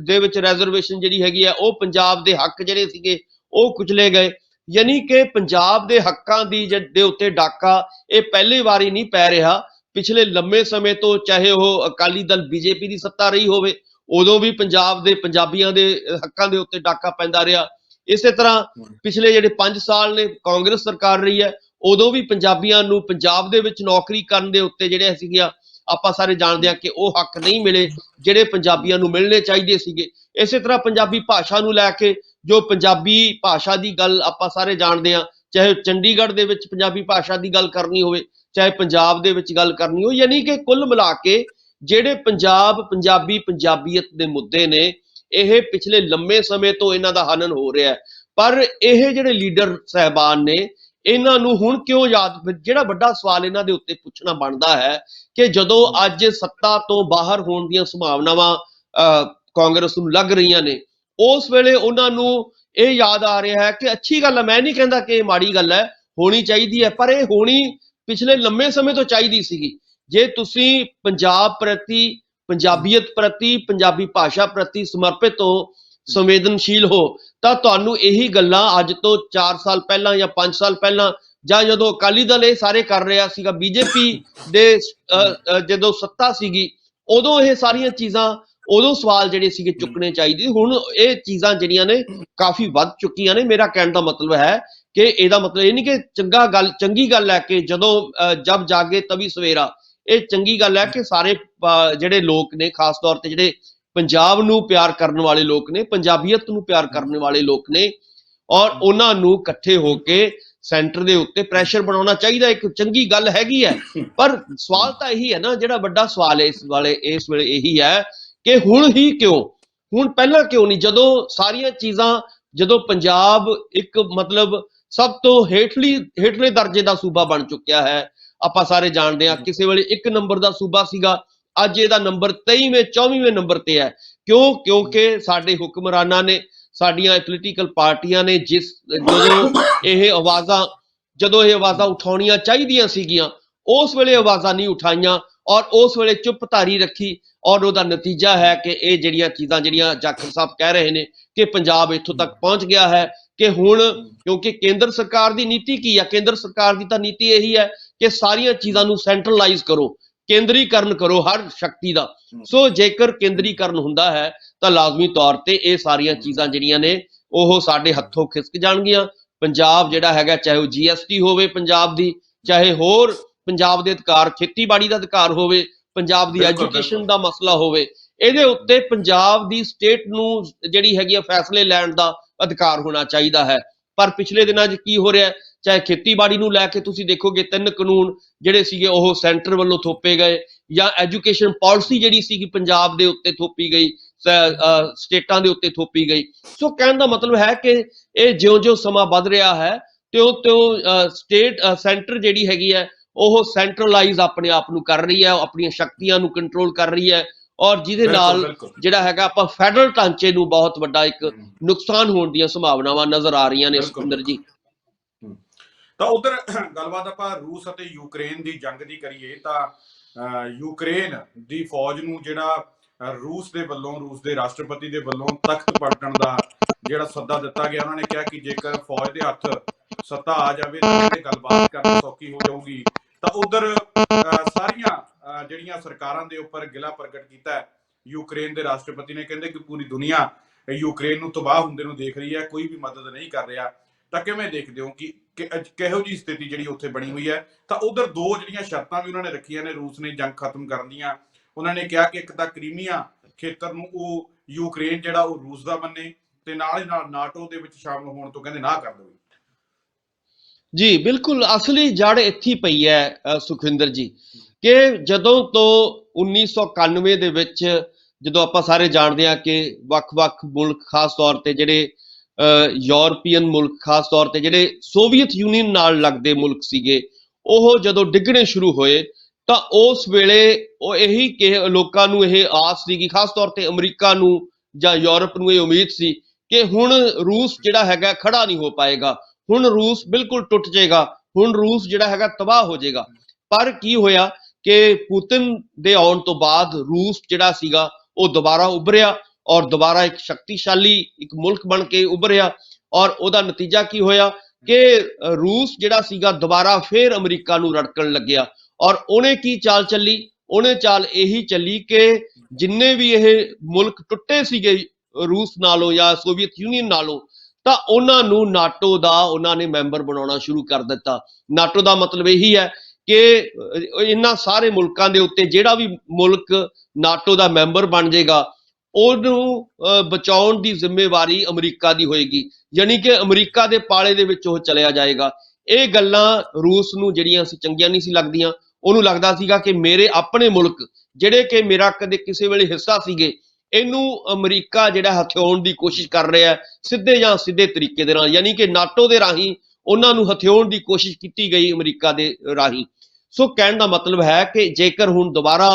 ਦੇ ਵਿੱਚ ਰਿਜ਼ਰਵੇਸ਼ਨ ਜਿਹੜੀ ਹੈਗੀ ਆ, ਉਹ ਪੰਜਾਬ ਦੇ ਹੱਕ ਜਿਹੜੇ ਸੀਗੇ ਉਹ ਕੁਚਲੇ ਗਏ। ਯਾਨੀ ਕਿ ਪੰਜਾਬ ਦੇ ਹੱਕਾਂ ਦੇ ਉੱਤੇ ਡਾਕਾ ਇਹ ਪਹਿਲੀ ਵਾਰੀ ਨਹੀਂ ਪੈ ਰਿਹਾ। ਪਿਛਲੇ ਲੰਮੇ ਸਮੇਂ ਤੋਂ, ਚਾਹੇ ਉਹ ਅਕਾਲੀ ਦਲ ਬੀਜੇਪੀ ਦੀ ਸੱਤਾ ਰਹੀ ਹੋਵੇ, ਉਦੋਂ ਵੀ ਪੰਜਾਬ ਦੇ ਪੰਜਾਬੀਆਂ ਦੇ ਹੱਕਾਂ ਦੇ ਉੱਤੇ ਡਾਕਾ ਪੈਂਦਾ ਰਿਹਾ। ਇਸੇ ਤਰ੍ਹਾਂ ਪਿਛਲੇ ਜਿਹੜੇ 5 ਸਾਲ ਨੇ ਕਾਂਗਰਸ ਸਰਕਾਰ ਰਹੀ ਹੈ, ਉਦੋਂ ਵੀ ਪੰਜਾਬੀਆਂ ਨੂੰ ਪੰਜਾਬ ਦੇ ਵਿੱਚ ਨੌਕਰੀ ਕਰਨ ਦੇ ਉੱਤੇ ਜਿਹੜੇ ਸੀਗੇ ਆਪਾਂ ਸਾਰੇ ਜਾਣਦੇ ਹਾਂ ਕਿ ਉਹ ਹੱਕ ਨਹੀਂ ਮਿਲੇ ਜਿਹੜੇ ਪੰਜਾਬੀਆਂ ਨੂੰ ਮਿਲਣੇ ਚਾਹੀਦੇ ਸੀਗੇ। ਇਸੇ ਤਰ੍ਹਾਂ ਪੰਜਾਬੀ ਭਾਸ਼ਾ ਨੂੰ ਲੈ ਕੇ, ਜੋ ਪੰਜਾਬੀ ਭਾਸ਼ਾ ਦੀ ਗੱਲ ਆਪਾਂ ਸਾਰੇ ਜਾਣਦੇ ਹਾਂ, ਚਾਹੇ ਚੰਡੀਗੜ੍ਹ ਦੇ ਵਿੱਚ ਪੰਜਾਬੀ ਭਾਸ਼ਾ ਦੀ ਗੱਲ ਕਰਨੀ ਹੋਵੇ, ਚਾਹੇ ਪੰਜਾਬ ਦੇ ਵਿੱਚ ਗੱਲ ਕਰਨੀ ਹੋ, ਯਾਨੀ ਕਿ ਕੁੱਲ ਮਿਲਾ ਕੇ ਜਿਹੜੇ ਪੰਜਾਬੀਅਤ ਦੇ ਮੁੱਦੇ ਨੇ, ਇਹ ਪਿਛਲੇ ਲੰਮੇ ਸਮੇਂ ਤੋਂ ਇਹਨਾਂ ਦਾ ਹਨਨ ਹੋ ਰਿਹਾ ਹੈ। ਪਰ ਇਹ ਜਿਹੜੇ ਲੀਡਰ ਸਾਹਿਬਾਨ ਨੇ, ਇਹਨਾਂ ਨੂੰ ਹੁਣ ਕਿਉਂ ਯਾਦ? ਜਿਹੜਾ ਵੱਡਾ ਸਵਾਲ ਇਹਨਾਂ ਦੇ ਉੱਤੇ ਪੁੱਛਣਾ ਬਣਦਾ ਹੈ ਕਿ ਜਦੋਂ ਅੱਜ ਸੱਤਾ ਤੋਂ ਬਾਹਰ ਹੋਣ ਦੀਆਂ ਸੰਭਾਵਨਾਵਾਂ ਕਾਂਗਰਸ ਨੂੰ ਲੱਗ ਰਹੀਆਂ ਨੇ, ਉਸ ਵੇਲੇ ਉਹਨਾਂ ਨੂੰ ਇਹ ਯਾਦ ਆ ਰਿਹਾ ਹੈ ਕਿ ਅੱਛੀ ਗੱਲ ਹੈ, ਮੈਂ ਨਹੀਂ ਕਹਿੰਦਾ ਕਿ ਇਹ ਮਾੜੀ ਗੱਲ ਹੈ, ਹੋਣੀ ਚਾਹੀਦੀ ਹੈ, ਪਰ ਇਹ ਹੋਣੀ ਪਿਛਲੇ ਲੰਮੇ ਸਮੇਂ ਤੋਂ ਚਾਹੀਦੀ ਸੀਗੀ। ਜੇ ਤੁਸੀਂ ਪੰਜਾਬ ਪ੍ਰਤੀ, ਪੰਜਾਬੀਅਤ ਪ੍ਰਤੀ, ਪੰਜਾਬੀ ਭਾਸ਼ਾ ਪ੍ਰਤੀ ਸਮਰਪਿਤ ਹੋ, ਸੰਵੇਦਨਸ਼ੀਲ ਹੋ, ਤਾਂ ਤੁਹਾਨੂੰ ਇਹੀ ਗੱਲਾਂ ਅੱਜ ਤੋਂ 4 ਸਾਲ ਪਹਿਲਾਂ ਜਾਂ 5 ਸਾਲ ਪਹਿਲਾਂ, ਜਾਂ ਜਦੋਂ ਅਕਾਲੀ ਦਲ ਇਹ ਸਾਰੇ ਕਰ ਰਿਹਾ ਸੀਗਾ, ਬੀਜੇਪੀ ਦੇ ਜਦੋਂ ਸੱਤਾ ਸੀਗੀ, ਉਦੋਂ ਇਹ ਸਾਰੀਆਂ ਚੀਜ਼ਾਂ, ਉਦੋਂ ਸਵਾਲ ਜਿਹੜੇ ਸੀਗੇ ਚੁੱਕਣੇ ਚਾਹੀਦੇ। ਹੁਣ ਇਹ ਚੀਜ਼ਾਂ ਜਿਹੜੀਆਂ ਨੇ ਕਾਫੀ ਵੱਧ ਚੁੱਕੀਆਂ ਨੇ। ਮੇਰਾ ਕਹਿਣ ਦਾ ਮਤਲਬ ਹੈ ਕਿ ਇਹਦਾ ਮਤਲਬ ਇਹ ਨਹੀਂ ਕਿ ਚੰਗੀ ਗੱਲ ਹੈ ਕਿ ਜਦੋਂ ਜਬ ਜਾਗੇ ਤभी ਸਵੇਰਾ। ਇਹ ਚੰਗੀ ਗੱਲ ਹੈ ਕਿ ਸਾਰੇ ਜਿਹੜੇ ਲੋਕ ਨੇ, ਖਾਸ ਤੌਰ ਤੇ ਜਿਹੜੇ ਪੰਜਾਬ ਨੂੰ ਪਿਆਰ ਕਰਨ ਵਾਲੇ ਲੋਕ ਨੇ, ਪੰਜਾਬੀਅਤ ਨੂੰ ਪਿਆਰ ਕਰਨ ਵਾਲੇ ਲੋਕ ਨੇ, ਔਰ ਉਹਨਾਂ ਨੂੰ ਇਕੱਠੇ ਹੋ ਕੇ ਸੈਂਟਰ ਦੇ ਉੱਤੇ ਪ੍ਰੈਸ਼ਰ ਬਣਾਉਣਾ ਚਾਹੀਦਾ। ਇੱਕ ਚੰਗੀ ਗੱਲ ਹੈਗੀ ਹੈ, ਪਰ ਸਵਾਲ ਤਾਂ ਇਹੀ ਹੈ ਨਾ, ਜਿਹੜਾ ਵੱਡਾ ਸਵਾਲ ਹੈ ਇਸ ਵੇਲੇ ਇਹੀ ਹੈ ਕਿ ਹੁਣ ਹੀ ਕਿਉਂ, ਹੁਣ ਪਹਿਲਾਂ ਕਿਉਂ ਨਹੀਂ? ਜਦੋਂ ਸਾਰੀਆਂ ਚੀਜ਼ਾਂ, ਜਦੋਂ ਪੰਜਾਬ ਇੱਕ ਮਤਲਬ ਸਭ ਤੋਂ ਹੇਠਲੇ ਦਰਜੇ ਦਾ ਸੂਬਾ ਬਣ ਚੁੱਕਿਆ ਹੈ, ਆਪਾਂ ਸਾਰੇ ਜਾਣਦੇ ਹਾਂ, ਕਿਸੇ ਵੇਲੇ 1 ਨੰਬਰ ਦਾ ਸੂਬਾ ਸੀਗਾ, ਅੱਜ ਇਹਦਾ ਨੰਬਰ 23ਵੇਂ 24ਵੇਂ ਨੰਬਰ ਤੇ ਹੈ। ਕਿਉਂਕਿ ਸਾਡੇ ਹੁਕਮਰਾਨਾਂ ਨੇ, ਸਾਡੀਆਂ ਪੋਲੀਟੀਕਲ ਪਾਰਟੀਆਂ ਨੇ ਜਦੋਂ ਇਹ ਆਵਾਜ਼ਾਂ ਉਠਾਉਣੀਆਂ ਚਾਹੀਦੀਆਂ ਸੀਗੀਆਂ, ਉਸ ਵੇਲੇ ਆਵਾਜ਼ਾਂ ਨਹੀਂ ਉਠਾਈਆਂ, ਔਰ ਉਸ ਵੇਲੇ ਚੁੱਪ ਧਾਰੀ ਰੱਖੀ। ਔਰ ਉਹਦਾ ਨਤੀਜਾ ਹੈ ਕਿ ਇਹ ਜਿਹੜੀਆਂ ਚੀਜ਼ਾਂ, ਜਿਹੜੀਆਂ ਜਾਖੜ ਸਾਹਿਬ ਕਹਿ ਰਹੇ ਨੇ ਕਿ ਪੰਜਾਬ ਇੱਥੋਂ ਤੱਕ ਪਹੁੰਚ ਗਿਆ ਹੈ ਕਿ ਹੁਣ, ਕਿਉਂਕਿ ਕੇਂਦਰ ਸਰਕਾਰ ਦੀ ਨੀਤੀ ਕੀ ਹੈ? ਕੇਂਦਰ ਸਰਕਾਰ ਦੀ ਤਾਂ ਨੀਤੀ ਇਹੀ ਹੈ ਕਿ ਸਾਰੀਆਂ ਚੀਜ਼ਾਂ ਨੂੰ ਸੈਂਟਰਲਾਈਜ਼ ਕਰੋ, ਕੇਂਦਰੀਕਰਨ ਕਰੋ ਹਰ ਸ਼ਕਤੀ ਦਾ। ਸੋ ਜੇਕਰ ਕੇਂਦਰੀਕਰਨ ਹੁੰਦਾ ਹੈ ਤਾਂ ਲਾਜ਼ਮੀ ਤੌਰ ਤੇ ਇਹ ਸਾਰੀਆਂ ਚੀਜ਼ਾਂ ਜਿਹੜੀਆਂ ਨੇ ਉਹ ਸਾਡੇ ਹੱਥੋਂ ਖਿਸਕ ਜਾਣਗੀਆਂ। ਪੰਜਾਬ ਜਿਹੜਾ ਹੈਗਾ, ਚਾਹੇ ਉਹ GST ਹੋਵੇ ਪੰਜਾਬ ਦੀ, ਚਾਹੇ ਹੋਰ ਪੰਜਾਬ ਦੇ ਅਧਿਕਾਰ, ਖੇਤੀਬਾੜੀ ਦਾ ਅਧਿਕਾਰ ਹੋਵੇ, ਪੰਜਾਬ ਦੀ ਐਜੂਕੇਸ਼ਨ ਦਾ ਮਸਲਾ ਹੋਵੇ, ਇਹਦੇ ਉੱਤੇ ਪੰਜਾਬ ਦੀ ਸਟੇਟ ਨੂੰ ਜਿਹੜੀ ਹੈਗੀ ਆ ਫੈਸਲੇ ਲੈਣ ਦਾ ਅਧਿਕਾਰ ਹੋਣਾ ਚਾਹੀਦਾ ਹੈ। ਪਰ ਪਿਛਲੇ ਦਿਨਾਂ 'ਚ ਕੀ ਹੋ ਰਿਹਾ, ਚਾਹੇ ਖੇਤੀਬਾੜੀ ਨੂੰ ਲੈ ਕੇ ਤੁਸੀਂ ਦੇਖੋਗੇ 3 ਕਾਨੂੰਨ ਜਿਹੜੇ ਸੀਗੇ ਉਹ ਸੈਂਟਰ ਵੱਲੋਂ ਥੋਪੇ ਗਏ, ਜਾਂ ਐਜੂਕੇਸ਼ਨ ਪਾਲਿਸੀ ਜਿਹੜੀ ਸੀਗੀ ਪੰਜਾਬ ਦੇ ਉੱਤੇ ਥੋਪੀ ਗਈ, ਸਟੇਟਾਂ ਦੇ ਉੱਤੇ ਥੋਪੀ ਗਈ। ਸੋ ਕਹਿਣ ਦਾ ਮਤਲਬ ਹੈ ਕਿ ਇਹ ਜਿਉਂ-ਜਿਉਂ ਸਮਾਂ ਵੱਧ ਰਿਹਾ ਹੈ, ਤਿਉਂ ਸੈਂਟਰ ਜਿਹੜੀ ਹੈਗੀ ਹੈ ਉਹ ਸੈਂਟਰਲਾਈਜ਼ ਆਪਣੇ ਆਪ ਨੂੰ ਕਰ ਰਹੀ ਹੈ, ਆਪਣੀਆਂ ਸ਼ਕਤੀਆਂ ਨੂੰ ਕੰਟਰੋਲ ਕਰ ਰਹੀ ਹੈ, ਔਰ ਜਿਹਦੇ ਨਾਲ ਜਿਹੜਾ ਹੈਗਾ ਆਪਾਂ ਫੈਡਰਲ ਢਾਂਚੇ ਨੂੰ ਬਹੁਤ ਵੱਡਾ ਇੱਕ ਨੁਕਸਾਨ ਹੋਣ ਦੀਆਂ ਸੰਭਾਵਨਾਵਾਂ ਨਜ਼ਰ ਆ ਰਹੀਆਂ ਨੇ। ਸੁਖਵਿੰਦਰ ਜੀ, ਤਾਂ ਉਧਰ ਗੱਲਬਾਤ ਆਪਾਂ ਰੂਸ ਅਤੇ ਯੂਕਰੇਨ ਦੀ ਜੰਗ ਦੀ ਕਰੀਏ ਤਾਂ ਯੂਕਰੇਨ ਦੀ ਫੌਜ ਨੂੰ ਜਿਹੜਾ ਰੂਸ ਦੇ ਰਾਸ਼ਟਰਪਤੀ ਦੇ ਵੱਲੋਂ ਤਖਤ ਪਲਟਣ ਦਾ ਜਿਹੜਾ ਸੱਦਾ ਦਿੱਤਾ ਗਿਆ, ਉਹਨਾਂ ਨੇ ਕਿਹਾ ਕਿ ਜੇਕਰ ਫੌਜ ਦੇ ਹੱਥ ਸੱਤਾ ਆ ਜਾਵੇ ਤਾਂ ਗੱਲਬਾਤ ਕਰਨੀ ਸੌਖੀ ਹੋ ਜਾਊਗੀ। ਤਾਂ ਉਧਰ ਸਾਰੀਆਂ ਜਿਹੜੀਆਂ ਸਰਕਾਰਾਂ ਦੇ ਉੱਪਰ ਗਿਲਾ ਪ੍ਰਗਟ ਕੀਤਾ ਹੈ ਯੂਕਰੇਨ ਦੇ ਰਾਸ਼ਟਰਪਤੀ ਨੇ। ਕਹਿੰਦੇ ਕਿ ਪੂਰੀ ਦੁਨੀਆ ਯੂਕਰੇਨ ਨੂੰ ਤਬਾਹ ਹੁੰਦੇ ਨੂੰ ਦੇਖ ਰਹੀ ਹੈ, ਕੋਈ ਵੀ ਮਦਦ ਨਹੀਂ ਕਰ ਰਿਹਾ। ਤਾਂ ਕਿਵੇਂ ਦੇਖਦੇ ਹੋ ਕਿ ਕਿਹੋ ਜੀ ਸਥਿਤੀ ਜਿਹੜੀ ਉੱਥੇ ਬਣੀ ਹੋਈ ਹੈ? ਤਾਂ ਉਧਰ ਦੋ ਜਿਹੜੀਆਂ ਸ਼ਰਤਾਂ ਵੀ ਉਹਨਾਂ ਨੇ ਰੱਖੀਆਂ ਨੇ ਰੂਸ ਨੇ ਜੰਗ ਖਤਮ ਕਰਨ ਦੀਆਂ। ਉਹਨਾਂ ਨੇ ਕਿਹਾ ਕਿ ਇੱਕ ਤਾਂ ਕ੍ਰੀਮੀਆ ਖੇਤਰ ਨੂੰ ਉਹ ਯੂਕਰੇਨ ਜਿਹੜਾ ਉਹ ਰੂਸ ਦਾ ਮੰਨੇ, ਤੇ ਨਾਲ ਹੀ ਨਾਲ ਨਾਟੋ ਦੇ ਵਿੱਚ ਸ਼ਾਮਲ ਹੋਣ ਤੋਂ ਕਹਿੰਦੇ ਨਾ ਕਰ ਦੇਵੇ। ਜੀ ਬਿਲਕੁਲ, ਅਸਲੀ ਜੜ ਇੱਥੇ ਪਈ ਹੈ ਸੁਖਵਿੰਦਰ ਜੀ, ਕਿ ਜਦੋਂ ਤੋਂ 1991 ਦੇ ਵਿੱਚ, ਜਦੋਂ ਆਪਾਂ ਸਾਰੇ ਜਾਣਦੇ ਹਾਂ ਕਿ ਵੱਖ-ਵੱਖ ਮੁਲਕ, ਖਾਸ ਤੌਰ ਤੇ ਜਿਹੜੇ ਯੂਰਪੀਅਨ ਮੁਲਕ, ਖਾਸ ਤੌਰ ਤੇ ਜਿਹੜੇ ਸੋਵੀਅਤ ਯੂਨੀਅਨ ਨਾਲ ਲੱਗਦੇ ਮੁਲਕ ਸੀਗੇ, ਉਹ ਜਦੋਂ ਡਿੱਗਣੇ ਸ਼ੁਰੂ ਹੋਏ ਤਾਂ ਉਸ ਵੇਲੇ ਉਹ ਇਹੀ ਕਿ ਲੋਕਾਂ ਨੂੰ ਇਹ ਆਸ ਸੀਗੀ, ਖਾਸ ਤੌਰ ਤੇ ਅਮਰੀਕਾ ਨੂੰ ਜਾਂ ਯੂਰਪ ਨੂੰ ਇਹ ਉਮੀਦ ਸੀ ਕਿ ਹੁਣ ਰੂਸ ਜਿਹੜਾ ਹੈਗਾ ਖੜਾ ਨਹੀਂ ਹੋ ਪਾਏਗਾ, ਹੁਣ ਰੂਸ ਬਿਲਕੁਲ ਟੁੱਟ ਜਾਏਗਾ, ਹੁਣ ਰੂਸ ਜਿਹੜਾ ਹੈਗਾ ਤਬਾਹ ਹੋ ਜਾਏਗਾ। ਪਰ ਕੀ ਹੋਇਆ ਕਿ ਪੁਤਿਨ ਦੇ ਆਉਣ ਤੋਂ ਬਾਅਦ ਰੂਸ ਜਿਹੜਾ ਸੀਗਾ ਉਹ ਦੁਬਾਰਾ ਉਭਰਿਆ ਔਰ ਦੁਬਾਰਾ ਇੱਕ ਸ਼ਕਤੀਸ਼ਾਲੀ ਇੱਕ ਮੁਲਕ ਬਣ ਕੇ ਉਭਰਿਆ। ਔਰ ਉਹਦਾ ਨਤੀਜਾ ਕੀ ਹੋਇਆ ਕਿ ਰੂਸ ਜਿਹੜਾ ਸੀਗਾ ਦੁਬਾਰਾ ਫੇਰ ਅਮਰੀਕਾ ਨੂੰ ਰੜਕਣ ਲੱਗਿਆ। ਔਰ ਉਹਨੇ ਕੀ ਚਾਲ ਚੱਲੀ? ਉਹਨੇ ਚਾਲ ਇਹੀ ਚੱਲੀ ਕਿ ਜਿੰਨੇ ਵੀ ਇਹ ਮੁਲਕ ਟੁੱਟੇ ਸੀਗੇ ਰੂਸ ਨਾਲੋਂ ਜਾਂ ਸੋਵੀਅਤ ਯੂਨੀਅਨ ਨਾਲੋਂ, ਤਾਂ ਉਹਨਾਂ ਨੂੰ ਨਾਟੋ ਦਾ ਉਹਨਾਂ ਨੇ ਮੈਂਬਰ ਬਣਾਉਣਾ ਸ਼ੁਰੂ ਕਰ ਦਿੱਤਾ। ਨਾਟੋ ਦਾ ਮਤਲਬ ਇਹੀ ਹੈ ਕਿ ਇਹਨਾਂ ਸਾਰੇ ਮੁਲਕਾਂ ਦੇ ਉੱਤੇ ਜਿਹੜਾ ਵੀ ਮੁਲਕ ਨਾਟੋ ਦਾ ਮੈਂਬਰ ਬਣ ਜਾਏਗਾ ਉਹਨੂੰ ਬਚਾਉਣ ਦੀ ਜ਼ਿੰਮੇਵਾਰੀ ਅਮਰੀਕਾ ਦੀ ਹੋਏਗੀ, ਯਾਨੀ ਕਿ ਅਮਰੀਕਾ ਦੇ ਪਾਲੇ ਦੇ ਵਿੱਚ ਉਹ ਚਲਿਆ ਜਾਏਗਾ। ਇਹ ਗੱਲਾਂ ਰੂਸ ਨੂੰ ਜਿਹੜੀਆਂ ਸੀ ਚੰਗੀਆਂ ਨਹੀਂ ਸੀ ਲੱਗਦੀਆਂ। ਉਹਨੂੰ ਲੱਗਦਾ ਸੀਗਾ ਕਿ ਮੇਰੇ ਆਪਣੇ ਮੁਲਕ ਜਿਹੜੇ ਕਿ ਮੇਰਾ ਕਦੇ ਕਿਸੇ ਵੇਲੇ ਹਿੱਸਾ ਸੀਗੇ, ਇਹਨੂੰ ਅਮਰੀਕਾ ਜਿਹੜਾ ਹਥਿਆਉਣ ਦੀ ਕੋਸ਼ਿਸ਼ ਕਰ ਰਿਹਾ ਸਿੱਧੇ ਜਾਂ ਸਿੱਧੇ ਤਰੀਕੇ ਦੇ ਨਾਲ, ਯਾਨੀ ਕਿ ਨਾਟੋ ਦੇ ਰਾਹੀਂ ਉਹਨਾਂ ਨੂੰ ਹਥਿਆਉਣ ਦੀ ਕੋਸ਼ਿਸ਼ ਕੀਤੀ ਗਈ ਅਮਰੀਕਾ ਦੇ ਰਾਹੀਂ। ਸੋ ਕਹਿਣ ਦਾ ਮਤਲਬ ਹੈ ਕਿ ਜੇਕਰ ਹੁਣ ਦੁਬਾਰਾ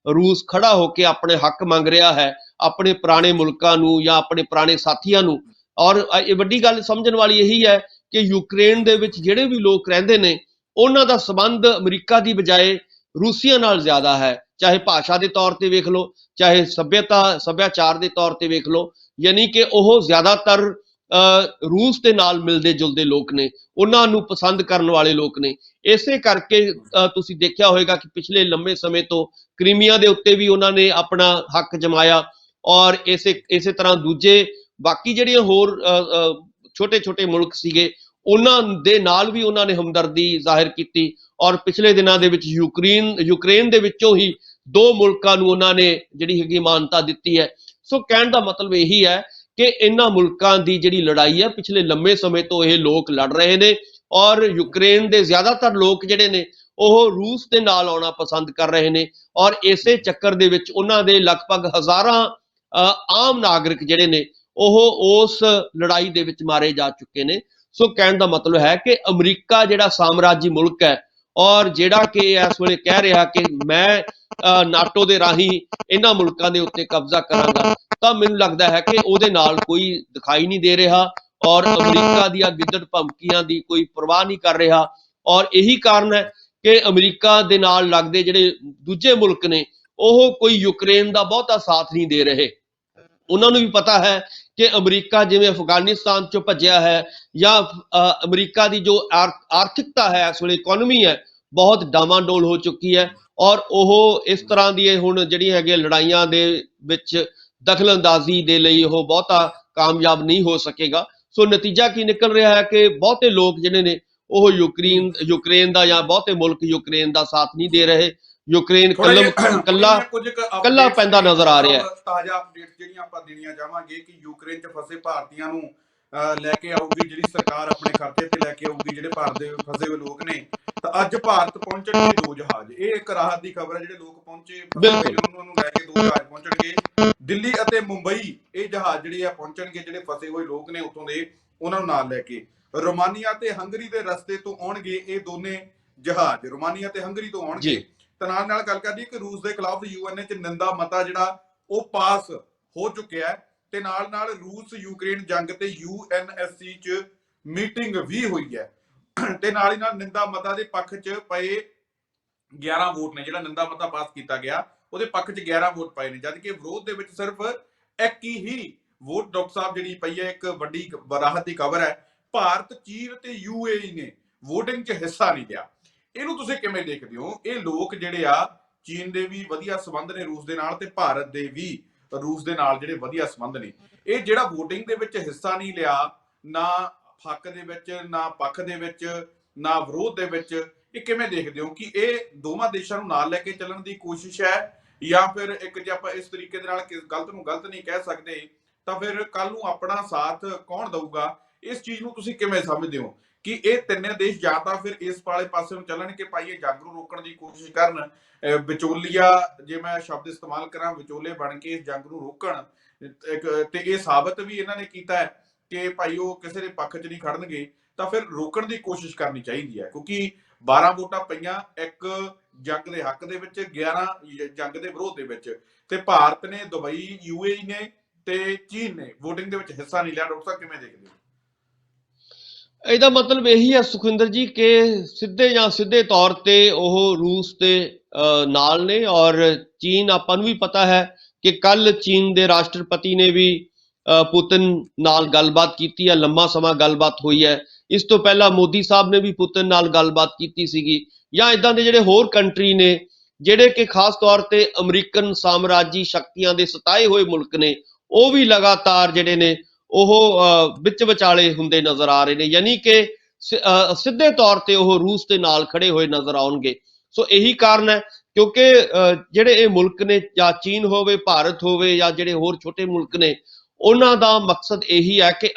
ਰੂਸ ਖੜਾ ਹੋ ਕੇ ਆਪਣੇ ਹੱਕ ਮੰਗ ਰਿਹਾ ਹੈ ਆਪਣੇ ਪੁਰਾਣੇ ਮੁਲਕਾਂ ਨੂੰ ਜਾਂ ਆਪਣੇ ਪੁਰਾਣੇ ਸਾਥੀਆਂ ਨੂੰ, ਔਰ ਇਹ ਵੱਡੀ ਗੱਲ ਸਮਝਣ ਵਾਲੀ ਇਹੀ ਹੈ ਕਿ ਯੂਕਰੇਨ ਦੇ ਵਿੱਚ ਜਿਹੜੇ ਵੀ ਲੋਕ ਰਹਿੰਦੇ ਨੇ ਉਹਨਾਂ ਦਾ ਸੰਬੰਧ ਅਮਰੀਕਾ ਦੀ ਬਜਾਏ ਰੂਸੀਆਂ ਨਾਲ ਜ਼ਿਆਦਾ ਹੈ, ਚਾਹੇ ਭਾਸ਼ਾ ਦੇ ਤੌਰ ਤੇ ਵੇਖ ਲਓ, ਚਾਹੇ ਸੱਭਿਆਚਾਰ ਦੇ ਤੌਰ ਤੇ ਵੇਖ ਲਓ, ਯਾਨੀ ਕਿ ਉਹ ਜ਼ਿਆਦਾਤਰ ਰੂਸ ਦੇ ਨਾਲ ਮਿਲਦੇ ਜੁਲਦੇ ਲੋਕ ਨੇ, ਉਹਨਾਂ ਨੂੰ ਪਸੰਦ ਕਰਨ ਵਾਲੇ ਲੋਕ ਨੇ। ਇਸੇ ਕਰਕੇ ਤੁਸੀਂ ਦੇਖਿਆ ਹੋਵੇਗਾ ਕਿ ਪਿਛਲੇ ਲੰਬੇ ਸਮੇਂ ਤੋਂ ਕ੍ਰੀਮੀਆ ਦੇ ਉੱਤੇ ਵੀ ਉਹਨਾਂ ਨੇ ਆਪਣਾ ਹੱਕ ਜਮਾਇਆ, ਔਰ ਇਸੇ ਤਰ੍ਹਾਂ ਦੂਜੇ ਬਾਕੀ ਜਿਹੜੀਆਂ ਹੋਰ ਛੋਟੇ-ਛੋਟੇ ਮੁਲਕ ਸੀਗੇ ਉਹਨਾਂ ਦੇ ਨਾਲ ਵੀ ਉਹਨਾਂ ਨੇ ਹਮਦਰਦੀ ਜ਼ਾਹਿਰ ਕੀਤੀ। ਔਰ ਪਿਛਲੇ ਦਿਨਾਂ ਦੇ ਵਿੱਚ ਯੂਕਰੇਨ ਦੇ ਵਿੱਚੋਂ ਹੀ ਦੋ ਮੁਲਕਾਂ ਨੂੰ ਉਹਨਾਂ ਨੇ ਜਿਹੜੀ ਹੈਗੀ ਮਾਨਤਾ ਦਿੱਤੀ ਹੈ। ਸੋ ਕਹਿਣ ਦਾ ਮਤਲਬ ਇਹੀ ਹੈ ਕਿ ਇਹਨਾਂ ਮੁਲਕਾਂ ਦੀ ਜਿਹੜੀ ਲੜਾਈ ਹੈ ਪਿਛਲੇ ਲੰਬੇ ਸਮੇਂ ਤੋਂ ਇਹ ਲੋਕ ਲੜ ਰਹੇ ਨੇ, ਔਰ ਯੂਕਰੇਨ ਦੇ ਜ਼ਿਆਦਾਤਰ ਲੋਕ ਜਿਹੜੇ ਨੇ ਉਹ ਰੂਸ ਦੇ ਨਾਲ ਆਉਣਾ ਪਸੰਦ ਕਰ ਰਹੇ ਨੇ। ਔਰ ਇਸੇ ਚੱਕਰ ਦੇ ਵਿੱਚ ਉਹਨਾਂ ਦੇ ਲਗਭਗ ਹਜ਼ਾਰਾਂ ਆਮ ਨਾਗਰਿਕ ਜਿਹੜੇ ਨੇ ਉਹ ਉਸ ਲੜਾਈ ਦੇ ਵਿੱਚ ਮਾਰੇ ਜਾ ਚੁੱਕੇ ਨੇ। ਸੋ ਕਹਿਣ ਦਾ ਮਤਲਬ ਹੈ ਕਿ ਅਮਰੀਕਾ ਜਿਹੜਾ ਸਾਮਰਾਜੀ ਮੁਲਕ ਹੈ ਔਰ ਜਿਹੜਾ ਕਿ ਇਸ ਵੇਲੇ ਕਹਿ ਰਿਹਾ ਕਿ ਮੈਂ ਨਾਟੋ ਦੇ ਰਾਹੀਂ ਇਹਨਾਂ ਮੁਲਕਾਂ ਦੇ ਉੱਤੇ ਕਬਜ਼ਾ ਕਰਾਂਗਾ, ਤਾਂ ਮੈਨੂੰ ਲੱਗਦਾ ਹੈ ਕਿ ਉਹਦੇ ਨਾਲ ਕੋਈ ਦਿਖਾਈ ਨਹੀਂ ਦੇ ਰਿਹਾ ਔਰ ਅਮਰੀਕਾ ਦੀਆਂ ਗਿੱਦੜ ਭਮਕੀਆਂ ਦੀ ਕੋਈ ਪਰਵਾਹ ਨਹੀਂ ਕਰ ਰਿਹਾ। ਔਰ ਇਹੀ ਕਾਰਨ ਹੈ ਕਿ ਅਮਰੀਕਾ ਦੇ ਨਾਲ ਲੱਗਦੇ ਜਿਹੜੇ ਦੂਜੇ ਮੁਲਕ ਨੇ ਉਹ ਕੋਈ ਯੂਕਰੇਨ ਦਾ ਬਹੁਤਾ ਸਾਥ ਨਹੀਂ ਦੇ ਰਹੇ। ਉਹਨਾਂ ਨੂੰ ਵੀ ਪਤਾ ਹੈ ਕਿ ਅਮਰੀਕਾ ਜਿਵੇਂ ਅਫਗਾਨਿਸਤਾਨ ਚੋਂ ਭੱਜਿਆ ਹੈ ਜਾਂ ਅਮਰੀਕਾ ਦੀ ਜੋ ਆਰਥਿਕਤਾ ਹੈ ਇਸ ਵੇਲੇ ਇਕਨੋਮੀ ਹੈ ਬਹੁਤ ਡਾਵਾਂਡੋਲ ਹੋ ਚੁੱਕੀ ਹੈ, ਔਰ ਉਹ ਇਸ ਤਰ੍ਹਾਂ ਦੀ ਹੁਣ ਜਿਹੜੀਆਂ ਹੈਗੀਆਂ ਲੜਾਈਆਂ ਦੇ ਵਿੱਚ ਦਖਲਅੰਦਾਜ਼ੀ ਦੇ ਲਈ ਉਹ ਬਹੁਤਾ ਕਾਮਯਾਬ ਨਹੀਂ ਹੋ ਸਕੇਗਾ। ਸੋ ਨਤੀਜਾ ਕੀ ਨਿਕਲ ਰਿਹਾ ਹੈ ਕਿ ਬਹੁਤੇ ਲੋਕ ਜਿਹੜੇ ਨੇ ਉਹ ਯੂਕਰੇਨ ਦਾ ਜਾਂ ਬਹੁਤੇ ਮੁਲਕ ਯੂਕਰੇਨ ਦਾ ਸਾਥ ਨਹੀਂ ਦੇ ਰਹੇ। ਯੂਕਰੇਨ ਕੱਲਾ ਪੈਂਦਾ ਨਜ਼ਰ ਆ ਰਿਹਾ ਹੈ। ਤਾਜ਼ਾ ਅਪਡੇਟ ਜਿਹੜੀਆਂ ਆਪਾਂ ਦੇਣੀਆਂ ਚਾਹਾਂਗੇ ਕਿ ਯੂਕਰੇਨ 'ਚ ਫਸੇ ਭਾਰਤੀਆਂ ਨੂੰ ਲੈ ਕੇ ਆਊਗੀ ਜਿਹੜੀ ਸਰਕਾਰ ਆਪਣੇ ਖਰਚੇ ਤੇ ਲੈ ਕੇ ਆਊਗੀ ਜਿਹੜੇ ਭਾਰਤ ਦੇ ਫਸੇ ਹੋਏ ਲੋਕ ਨੇ। ਤਾਂ ਅੱਜ ਭਾਰਤ ਪਹੁੰਚਣਗੇ ਦੋ ਜਹਾਜ਼, ਇਹ ਇੱਕ ਰਾਹਤ ਦੀ ਖਬਰ ਹੈ। ਜਿਹੜੇ ਲੋਕ ਪਹੁੰਚੇ ਉਹਨਾਂ ਨੂੰ ਲੈ ਕੇ ਦੋ ਜਹਾਜ਼ ਪਹੁੰਚਣਗੇ ਦਿੱਲੀ ਅਤੇ ਮੁੰਬਈ। ਇਹ ਜਹਾਜ਼ ਜਿਹੜੇ ਆ ਪਹੁੰਚਣਗੇ ਜਿਹੜੇ ਫਸੇ ਹੋਏ ਲੋਕ ਨੇ ਉੱਥੋਂ ਦੇ, ਉਹਨਾਂ ਨੂੰ ਨਾਲ ਲੈ ਕੇ। ਰੋਮਾਨੀਆ ਤੇ ਹੰਗਰੀ ਦੇ ਰਸਤੇ ਤੋਂ ਆਉਣਗੇ ਇਹ ਦੋਨੇ ਜਹਾਜ਼, ਰੋਮਾਨੀਆ ਤੇ ਹੰਗਰੀ ਤੋਂ ਆਉਣਗੇ। ਤਾਂ ਨਾਲ ਗੱਲ ਕਰਦੀ ਕਿ ਰੂਸ ਦੇ ਖਿਲਾਫ ਯੂਐਨਏ 'ਚ ਨਿੰਦਾ ਮਤਾ ਜਿਹੜਾ ਉਹ ਪਾਸ ਹੋ ਚੁੱਕਿਆ ਹੈ, ਤੇ ਨਾਲ ਰੂਸ ਯੂਕਰੇਨ ਜੰਗ ਤੇ ਯੂਐਨਐਸਸੀ 'ਚ ਮੀਟਿੰਗ ਵੀ ਹੋਈ ਹੈ। ਤੇ ਨਾਲ ਹੀ ਨਾਲ ਨਿੰਦਾ ਮਤਾ ਦੇ ਪੱਖ 'ਚ ਪਏ 11 ਵੋਟ ਨੇ। ਜਿਹੜਾ ਨਿੰਦਾ ਮਤਾ ਪਾਸ ਕੀਤਾ ਗਿਆ ਉਹਦੇ ਪੱਖ 'ਚ 11 ਵੋਟ ਪਏ ਨੇ, ਜਦ ਕਿ ਵਿਰੋਧ ਦੇ ਵਿੱਚ ਸਿਰਫ 21 ਹੀ ਵੋਟ ਡਾਕਟਰ ਸਾਹਿਬ ਜਿਹੜੀ ਪਈ ਹੈ। ਇੱਕ ਵੱਡੀ ਰਾਹਤ ਦੀ ਖਬਰ ਹੈ, ਭਾਰਤ, ਚੀਨ ਤੇ ਯੂਏਈ ਨੇ ਵੋਟਿੰਗ 'ਚ ਹਿੱਸਾ ਨਹੀਂ ਲਿਆ। ਇਹਨੂੰ ਤੁਸੀਂ ਕਿਵੇਂ ਦੇਖਦੇ ਹੋ? ਇਹ ਲੋਕ ਜਿਹੜੇ ਆ, ਚੀਨ ਦੇ ਵੀ ਵਧੀਆ ਸੰਬੰਧ ਨੇ ਰੂਸ ਦੇ ਨਾਲ ਤੇ ਭਾਰਤ ਦੇ ਵੀ ਰੂਸ ਦੇ ਨਾਲ ਜਿਹੜੇ ਵਧੀਆ ਸੰਬੰਧ ਨੇ, ਇਹ ਜਿਹੜਾ ਵੋਟਿੰਗ ਦੇ ਵਿੱਚ ਹਿੱਸਾ ਨਹੀਂ ਲਿਆ, ਨਾ ਫੱਕ ਦੇ ਵਿੱਚ, ਨਾ ਪੱਖ ਦੇ ਵਿੱਚ, ਨਾ ਵਿਰੋਧ ਦੇ ਵਿੱਚ। ਇਹ ਕਿਵੇਂ ਦੇਖਦੇ ਹੋ ਕਿ ਇਹ ਦੋਵਾਂ ਦੇਸ਼ਾਂ ਨੂੰ ਨਾਲ ਲੈ ਕੇ ਚੱਲਣ ਦੀ ਕੋਸ਼ਿਸ਼ ਹੈ, ਜਾਂ ਫਿਰ ਇੱਕ ਜੇ ਆਪਾਂ ਇਸ ਤਰੀਕੇ ਦੇ ਨਾਲ ਗਲਤ ਨੂੰ ਗਲਤ ਨਹੀਂ ਕਹਿ ਸਕਦੇ ਤਾਂ ਫਿਰ ਕੱਲ ਨੂੰ ਆਪਣਾ ਸਾਥ ਕੌਣ ਦਊਗਾ? ਇਸ ਚੀਜ਼ ਨੂੰ ਤੁਸੀਂ ਕਿਵੇਂ ਸਮਝਦੇ ਹੋ ਕਿ ਇਹ ਤਿੰਨੇ ਦੇਸ਼ ਜਾਂ ਤਾਂ ਫਿਰ ਇਸ ਵਾਲੇ ਪਾਸੇ ਨੂੰ ਚੱਲਣ ਕਿ ਭਾਈ ਇਹ ਜੰਗ ਨੂੰ ਰੋਕਣ ਦੀ ਕੋਸ਼ਿਸ਼ ਕਰਨ, ਵਿਚੋਲੀਆ, ਜੇ ਮੈਂ ਸ਼ਬਦ ਇਸਤੇਮਾਲ ਕਰਾਂ, ਵਿਚੋਲੇ ਬਣ ਕੇ ਇਸ ਜੰਗ ਨੂੰ ਰੋਕਣ, ਤੇ ਇਹ ਸਾਬਤ ਵੀ ਇਹਨਾਂ ਨੇ ਕੀਤਾ ਹੈ ਕਿ ਭਾਈ ਉਹ ਕਿਸੇ ਦੇ ਪੱਖ 'ਚ ਨਹੀਂ ਖੜਨਗੇ, ਤਾਂ ਫਿਰ ਰੋਕਣ ਦੀ ਕੋਸ਼ਿਸ਼ ਕਰਨੀ ਚਾਹੀਦੀ ਹੈ। ਕਿਉਂਕਿ 12 ਵੋਟਾਂ ਪਈਆਂ, ਇੱਕ ਜੰਗ ਦੇ ਹੱਕ ਦੇ ਵਿੱਚ, 11 ਜੰਗ ਦੇ ਵਿਰੋਧ ਦੇ ਵਿੱਚ, ਤੇ ਭਾਰਤ ਨੇ, ਦੁਬਈ, UAE ਨੇ ਤੇ ਚੀਨ ਨੇ ਵੋਟਿੰਗ ਦੇ ਵਿੱਚ ਹਿੱਸਾ ਨਹੀਂ ਲਿਆ। ਡਾਕਟਰ ਸਾਹਿਬ ਕਿਵੇਂ ਦੇਖਦੇ ਹੋ? ਇਹਦਾ ਮਤਲਬ ਇਹੀ ਹੈ ਸੁਖਵਿੰਦਰ ਜੀ ਕਿ ਸਿੱਧੇ ਜਾਂ ਸਿੱਧੇ ਤੌਰ ਤੇ ਉਹ ਰੂਸ ਦੇ ਨਾਲ ਨੇ, ਔਰ ਚੀਨ, ਆਪਾਂ ਨੂੰ ਵੀ ਪਤਾ ਹੈ ਕਿ ਕੱਲ ਚੀਨ ਦੇ ਰਾਸ਼ਟਰਪਤੀ ਨੇ ਵੀ ਪੁਤਿਨ ਨਾਲ ਗੱਲਬਾਤ ਕੀਤੀ ਹੈ, ਲੰਮਾ ਸਮਾਂ ਗੱਲਬਾਤ ਹੋਈ ਹੈ। ਇਸ ਤੋਂ ਪਹਿਲਾਂ ਮੋਦੀ ਸਾਹਿਬ ਨੇ ਵੀ ਪੁਤਿਨ ਨਾਲ ਗੱਲਬਾਤ ਕੀਤੀ ਸੀਗੀ। ਜਾਂ ਇਦਾਂ ਦੇ ਜਿਹੜੇ ਹੋਰ ਕੰਟਰੀ ਨੇ ਜਿਹੜੇ ਕਿ ਖਾਸ ਤੌਰ ਤੇ ਅਮਰੀਕਨ ਸਾਮਰਾਜੀ ਸ਼ਕਤੀਆਂ ਦੇ ਸਤਾਏ ਹੋਏ ਮੁਲਕ ਨੇ, ਉਹ ਵੀ ਲਗਾਤਾਰ ਜਿਹੜੇ ਨੇ ਉਹ ਵਿੱਚ ਵਿਚਾਲੇ ਹੁੰਦੇ ਨਜ਼ਰ ਆ ਰਹੇ ਨੇ, ਯਾਨੀ ਕਿ ਸਿੱਧੇ ਤੌਰ ਤੇ ਉਹ ਰੂਸ ਦੇ ਨਾਲ ਖੜੇ ਹੋਏ ਨਜ਼ਰ ਆਉਣਗੇ। ਸੋ ਇਹੀ ਕਾਰਨ ਹੈ ਕਿਉਂਕਿ ਜਿਹੜੇ ਇਹ ਮੁਲਕ ਨੇ, ਜਾਂ ਚੀਨ ਹੋਵੇ, ਭਾਰਤ ਹੋਵੇ, ਜਾਂ ਜਿਹੜੇ ਹੋਰ ਛੋਟੇ ਮੁਲਕ ਨੇ, ਉਹਨਾਂ ਦਾ ਮਕਸਦ ਇਹੀ ਹੈ ਕਿ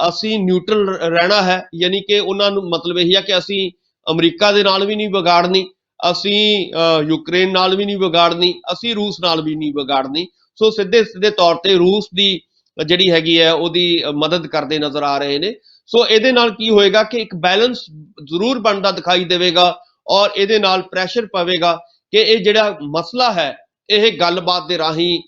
ਅਸੀਂ ਨਿਊਟਰਲ ਰਹਿਣਾ ਹੈ। ਯਾਨੀ ਕਿ ਉਹਨਾਂ ਨੂੰ ਮਤਲਬ ਇਹੀ ਹੈ ਕਿ ਅਸੀਂ ਅਮਰੀਕਾ ਦੇ ਨਾਲ ਵੀ ਨਹੀਂ ਵਿਗਾੜਨੀ, ਅਸੀਂ ਯੂਕਰੇਨ ਨਾਲ ਵੀ ਨਹੀਂ ਵਿਗਾੜਨੀ, ਅਸੀਂ ਰੂਸ ਨਾਲ ਵੀ ਨਹੀਂ ਵਿਗਾੜਨੀ। ਸੋ ਸਿੱਧੇ ਸਿੱਧੇ ਤੌਰ ਤੇ ਰੂਸ ਦੀ ਜਿਹੜੀ ਹੈਗੀ ਹੈ ਉਹਦੀ ਮਦਦ ਕਰਦੇ ਨਜ਼ਰ ਆ ਰਹੇ ਨੇ। ਸੋ ਇਹਦੇ ਨਾਲ ਕੀ ਹੋਏਗਾ ਕਿ ਇੱਕ ਬੈਲੈਂਸ ਜ਼ਰੂਰ ਬਣਦਾ ਦਿਖਾਈ ਦੇਵੇਗਾ, ਔਰ ਇਹਦੇ ਨਾਲ ਪ੍ਰੈਸ਼ਰ ਪਵੇਗਾ ਕਿ ਇਹ ਜਿਹੜਾ ਮਸਲਾ ਹੈ ਇਹ ਗੱਲਬਾਤ ਦੇ ਰਾਹੀਂ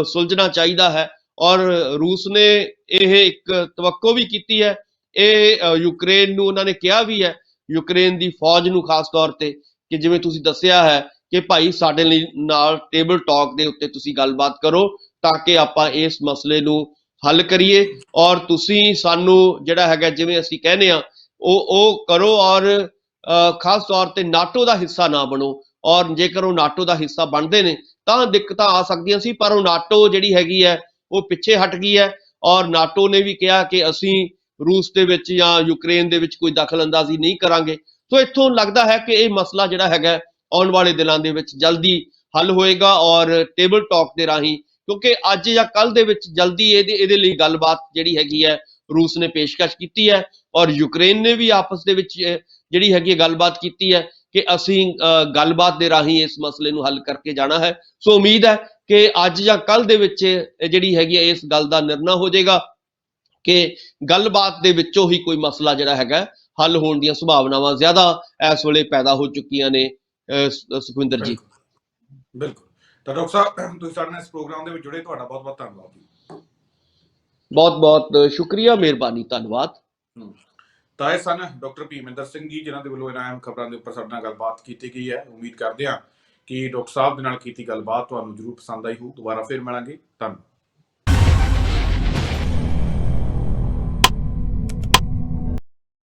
ਸੁਲਝਣਾ ਚਾਹੀਦਾ ਹੈ। ਔਰ ਰੂਸ ਨੇ ਇਹ ਇੱਕ ਤਵੱਕੋ ਵੀ ਕੀਤੀ ਹੈ, ਇਹ ਯੂਕਰੇਨ ਨੂੰ ਉਹਨਾਂ ਨੇ ਕਿਹਾ ਵੀ ਹੈ, ਯੂਕਰੇਨ ਦੀ ਫੌਜ ਨੂੰ ਖਾਸ ਤੌਰ ਤੇ, ਕਿ ਜਿਵੇਂ ਤੁਸੀਂ ਦੱਸਿਆ ਹੈ ਕਿ ਭਾਈ ਸਾਡੇ ਲਈ ਨਾਲ ਟੇਬਲ ਟਾਕ ਦੇ ਉੱਤੇ ਤੁਸੀਂ ਗੱਲਬਾਤ ਕਰੋ ਤਾਂ ਕਿ ਆਪਾਂ ਇਸ ਮਸਲੇ ਨੂੰ ਹੱਲ ਕਰੀਏ, ਔਰ ਤੁਸੀਂ ਸਾਨੂੰ ਜਿਹੜਾ ਹੈਗਾ ਜਿਵੇਂ ਅਸੀਂ ਕਹਿੰਦੇ ਆ ਉਹ ਕਰੋ, ਔਰ ਖਾਸ ਤੌਰ ਤੇ ਨਾਟੋ ਦਾ ਹਿੱਸਾ ਨਾ ਬਣੋ। ਔਰ ਜੇਕਰ ਉਹ ਨਾਟੋ ਦਾ ਹਿੱਸਾ ਬਣਦੇ ਨੇ ਤਾਂ ਦਿੱਕਤਾਂ ਆ ਸਕਦੀਆਂ ਸੀ, ਪਰ ਉਹ ਨਾਟੋ ਜਿਹੜੀ ਹੈਗੀ ਹੈ ਉਹ ਪਿੱਛੇ ਹਟ ਗਈ ਹੈ, ਔਰ ਨਾਟੋ ਨੇ ਵੀ ਕਿਹਾ ਕਿ ਅਸੀਂ ਰੂਸ ਦੇ ਵਿੱਚ ਜਾਂ ਯੂਕਰੇਨ ਦੇ ਵਿੱਚ ਕੋਈ ਦਖਲ ਅੰਦਾਜ਼ੀ ਨਹੀਂ ਕਰਾਂਗੇ। ਸੋ ਇੱਥੋਂ ਲੱਗਦਾ ਹੈ ਕਿ ਇਹ ਮਸਲਾ ਜਿਹੜਾ ਹੈਗਾ ਆਉਣ ਵਾਲੇ ਦਿਨਾਂ ਦੇ ਵਿੱਚ ਜਲਦੀ ਹੱਲ ਹੋਏਗਾ, ਔਰ ਟੇਬਲ ਟਾਕ ਦੇ ਰਾਹੀਂ, ਕਿਉਂਕਿ ਅੱਜ ਜਾਂ ਕੱਲ ਦੇ ਵਿੱਚ ਜਲਦੀ ਇਹਦੇ ਲਈ ਗੱਲਬਾਤ ਜਿਹੜੀ ਹੈਗੀ ਹੈ ਰੂਸ ਨੇ ਪੇਸ਼ਕਸ਼ ਕੀਤੀ ਹੈ, ਔਰ ਯੂਕਰੇਨ ਨੇ ਵੀ ਆਪਸ ਦੇ ਵਿੱਚ ਜਿਹੜੀ ਹੈਗੀ ਹੈ ਗੱਲਬਾਤ ਕੀਤੀ ਹੈ ਕਿ ਅਸੀਂ ਗੱਲਬਾਤ ਦੇ ਰਾਹੀਂ ਇਸ ਮਸਲੇ ਨੂੰ ਹੱਲ ਕਰਕੇ ਜਾਣਾ ਹੈ। ਸੋ ਉਮੀਦ ਹੈ ਕਿ ਅੱਜ ਜਾਂ ਕੱਲ ਦੇ ਵਿੱਚ ਜਿਹੜੀ ਹੈਗੀ ਹੈ ਇਸ ਗੱਲ ਦਾ ਨਿਰਣਾ ਹੋ ਜਾਏਗਾ ਕਿ ਗੱਲਬਾਤ ਦੇ ਵਿੱਚੋਂ ਹੀ ਕੋਈ ਮਸਲਾ ਜਿਹੜਾ ਹੈਗਾ ਹੱਲ ਹੋਣ ਦੀਆਂ ਸੰਭਾਵਨਾਵਾਂ ਜ਼ਿਆਦਾ ਇਸ ਵੇਲੇ ਪੈਦਾ ਹੋ ਚੁੱਕੀਆਂ ਨੇ। ਸੁਖਵਿੰਦਰ ਜੀ, ਬਿਲਕੁਲ। ਤਾਂ ਡਾਕਟਰ ਸਾਹਿਬ ਤੁਸੀਂ ਸਾਡੇ ਨਾਲ ਇਸ ਪ੍ਰੋਗਰਾਮ ਦੇ ਵਿੱਚ ਜੁੜੇ, ਤੁਹਾਡਾ ਬਹੁਤ ਬਹੁਤ ਧੰਨਵਾਦ ਜੀ। ਬਹੁਤ ਬਹੁਤ ਸ਼ੁਕਰੀਆ, ਮਿਹਰਬਾਨੀ, ਧੰਨਵਾਦ। ਤਾਂ ਇਹ ਸਨ ਡਾਕਟਰ ਭੀਮਿੰਦਰ ਸਿੰਘ ਜੀ, ਜਿਨ੍ਹਾਂ ਦੇ ਵੱਲੋਂ ਇਹਨਾਂ ਅਹਿਮ ਖਬਰਾਂ ਦੇ ਉੱਪਰ ਸਾਡੇ ਨਾਲ ਗੱਲਬਾਤ ਕੀਤੀ ਗਈ ਹੈ। ਉਮੀਦ ਕਰਦੇ ਹਾਂ ਕਿ ਡਾਕਟਰ ਸਾਹਿਬ ਦੇ ਨਾਲ ਕੀਤੀ ਗੱਲਬਾਤ ਤੁਹਾਨੂੰ ਜ਼ਰੂਰ ਪਸੰਦ ਆਈ ਹੋਊ। ਦੁਬਾਰਾ ਫਿਰ ਮਿਲਾਂਗੇ। ਧੰਨਵਾਦ।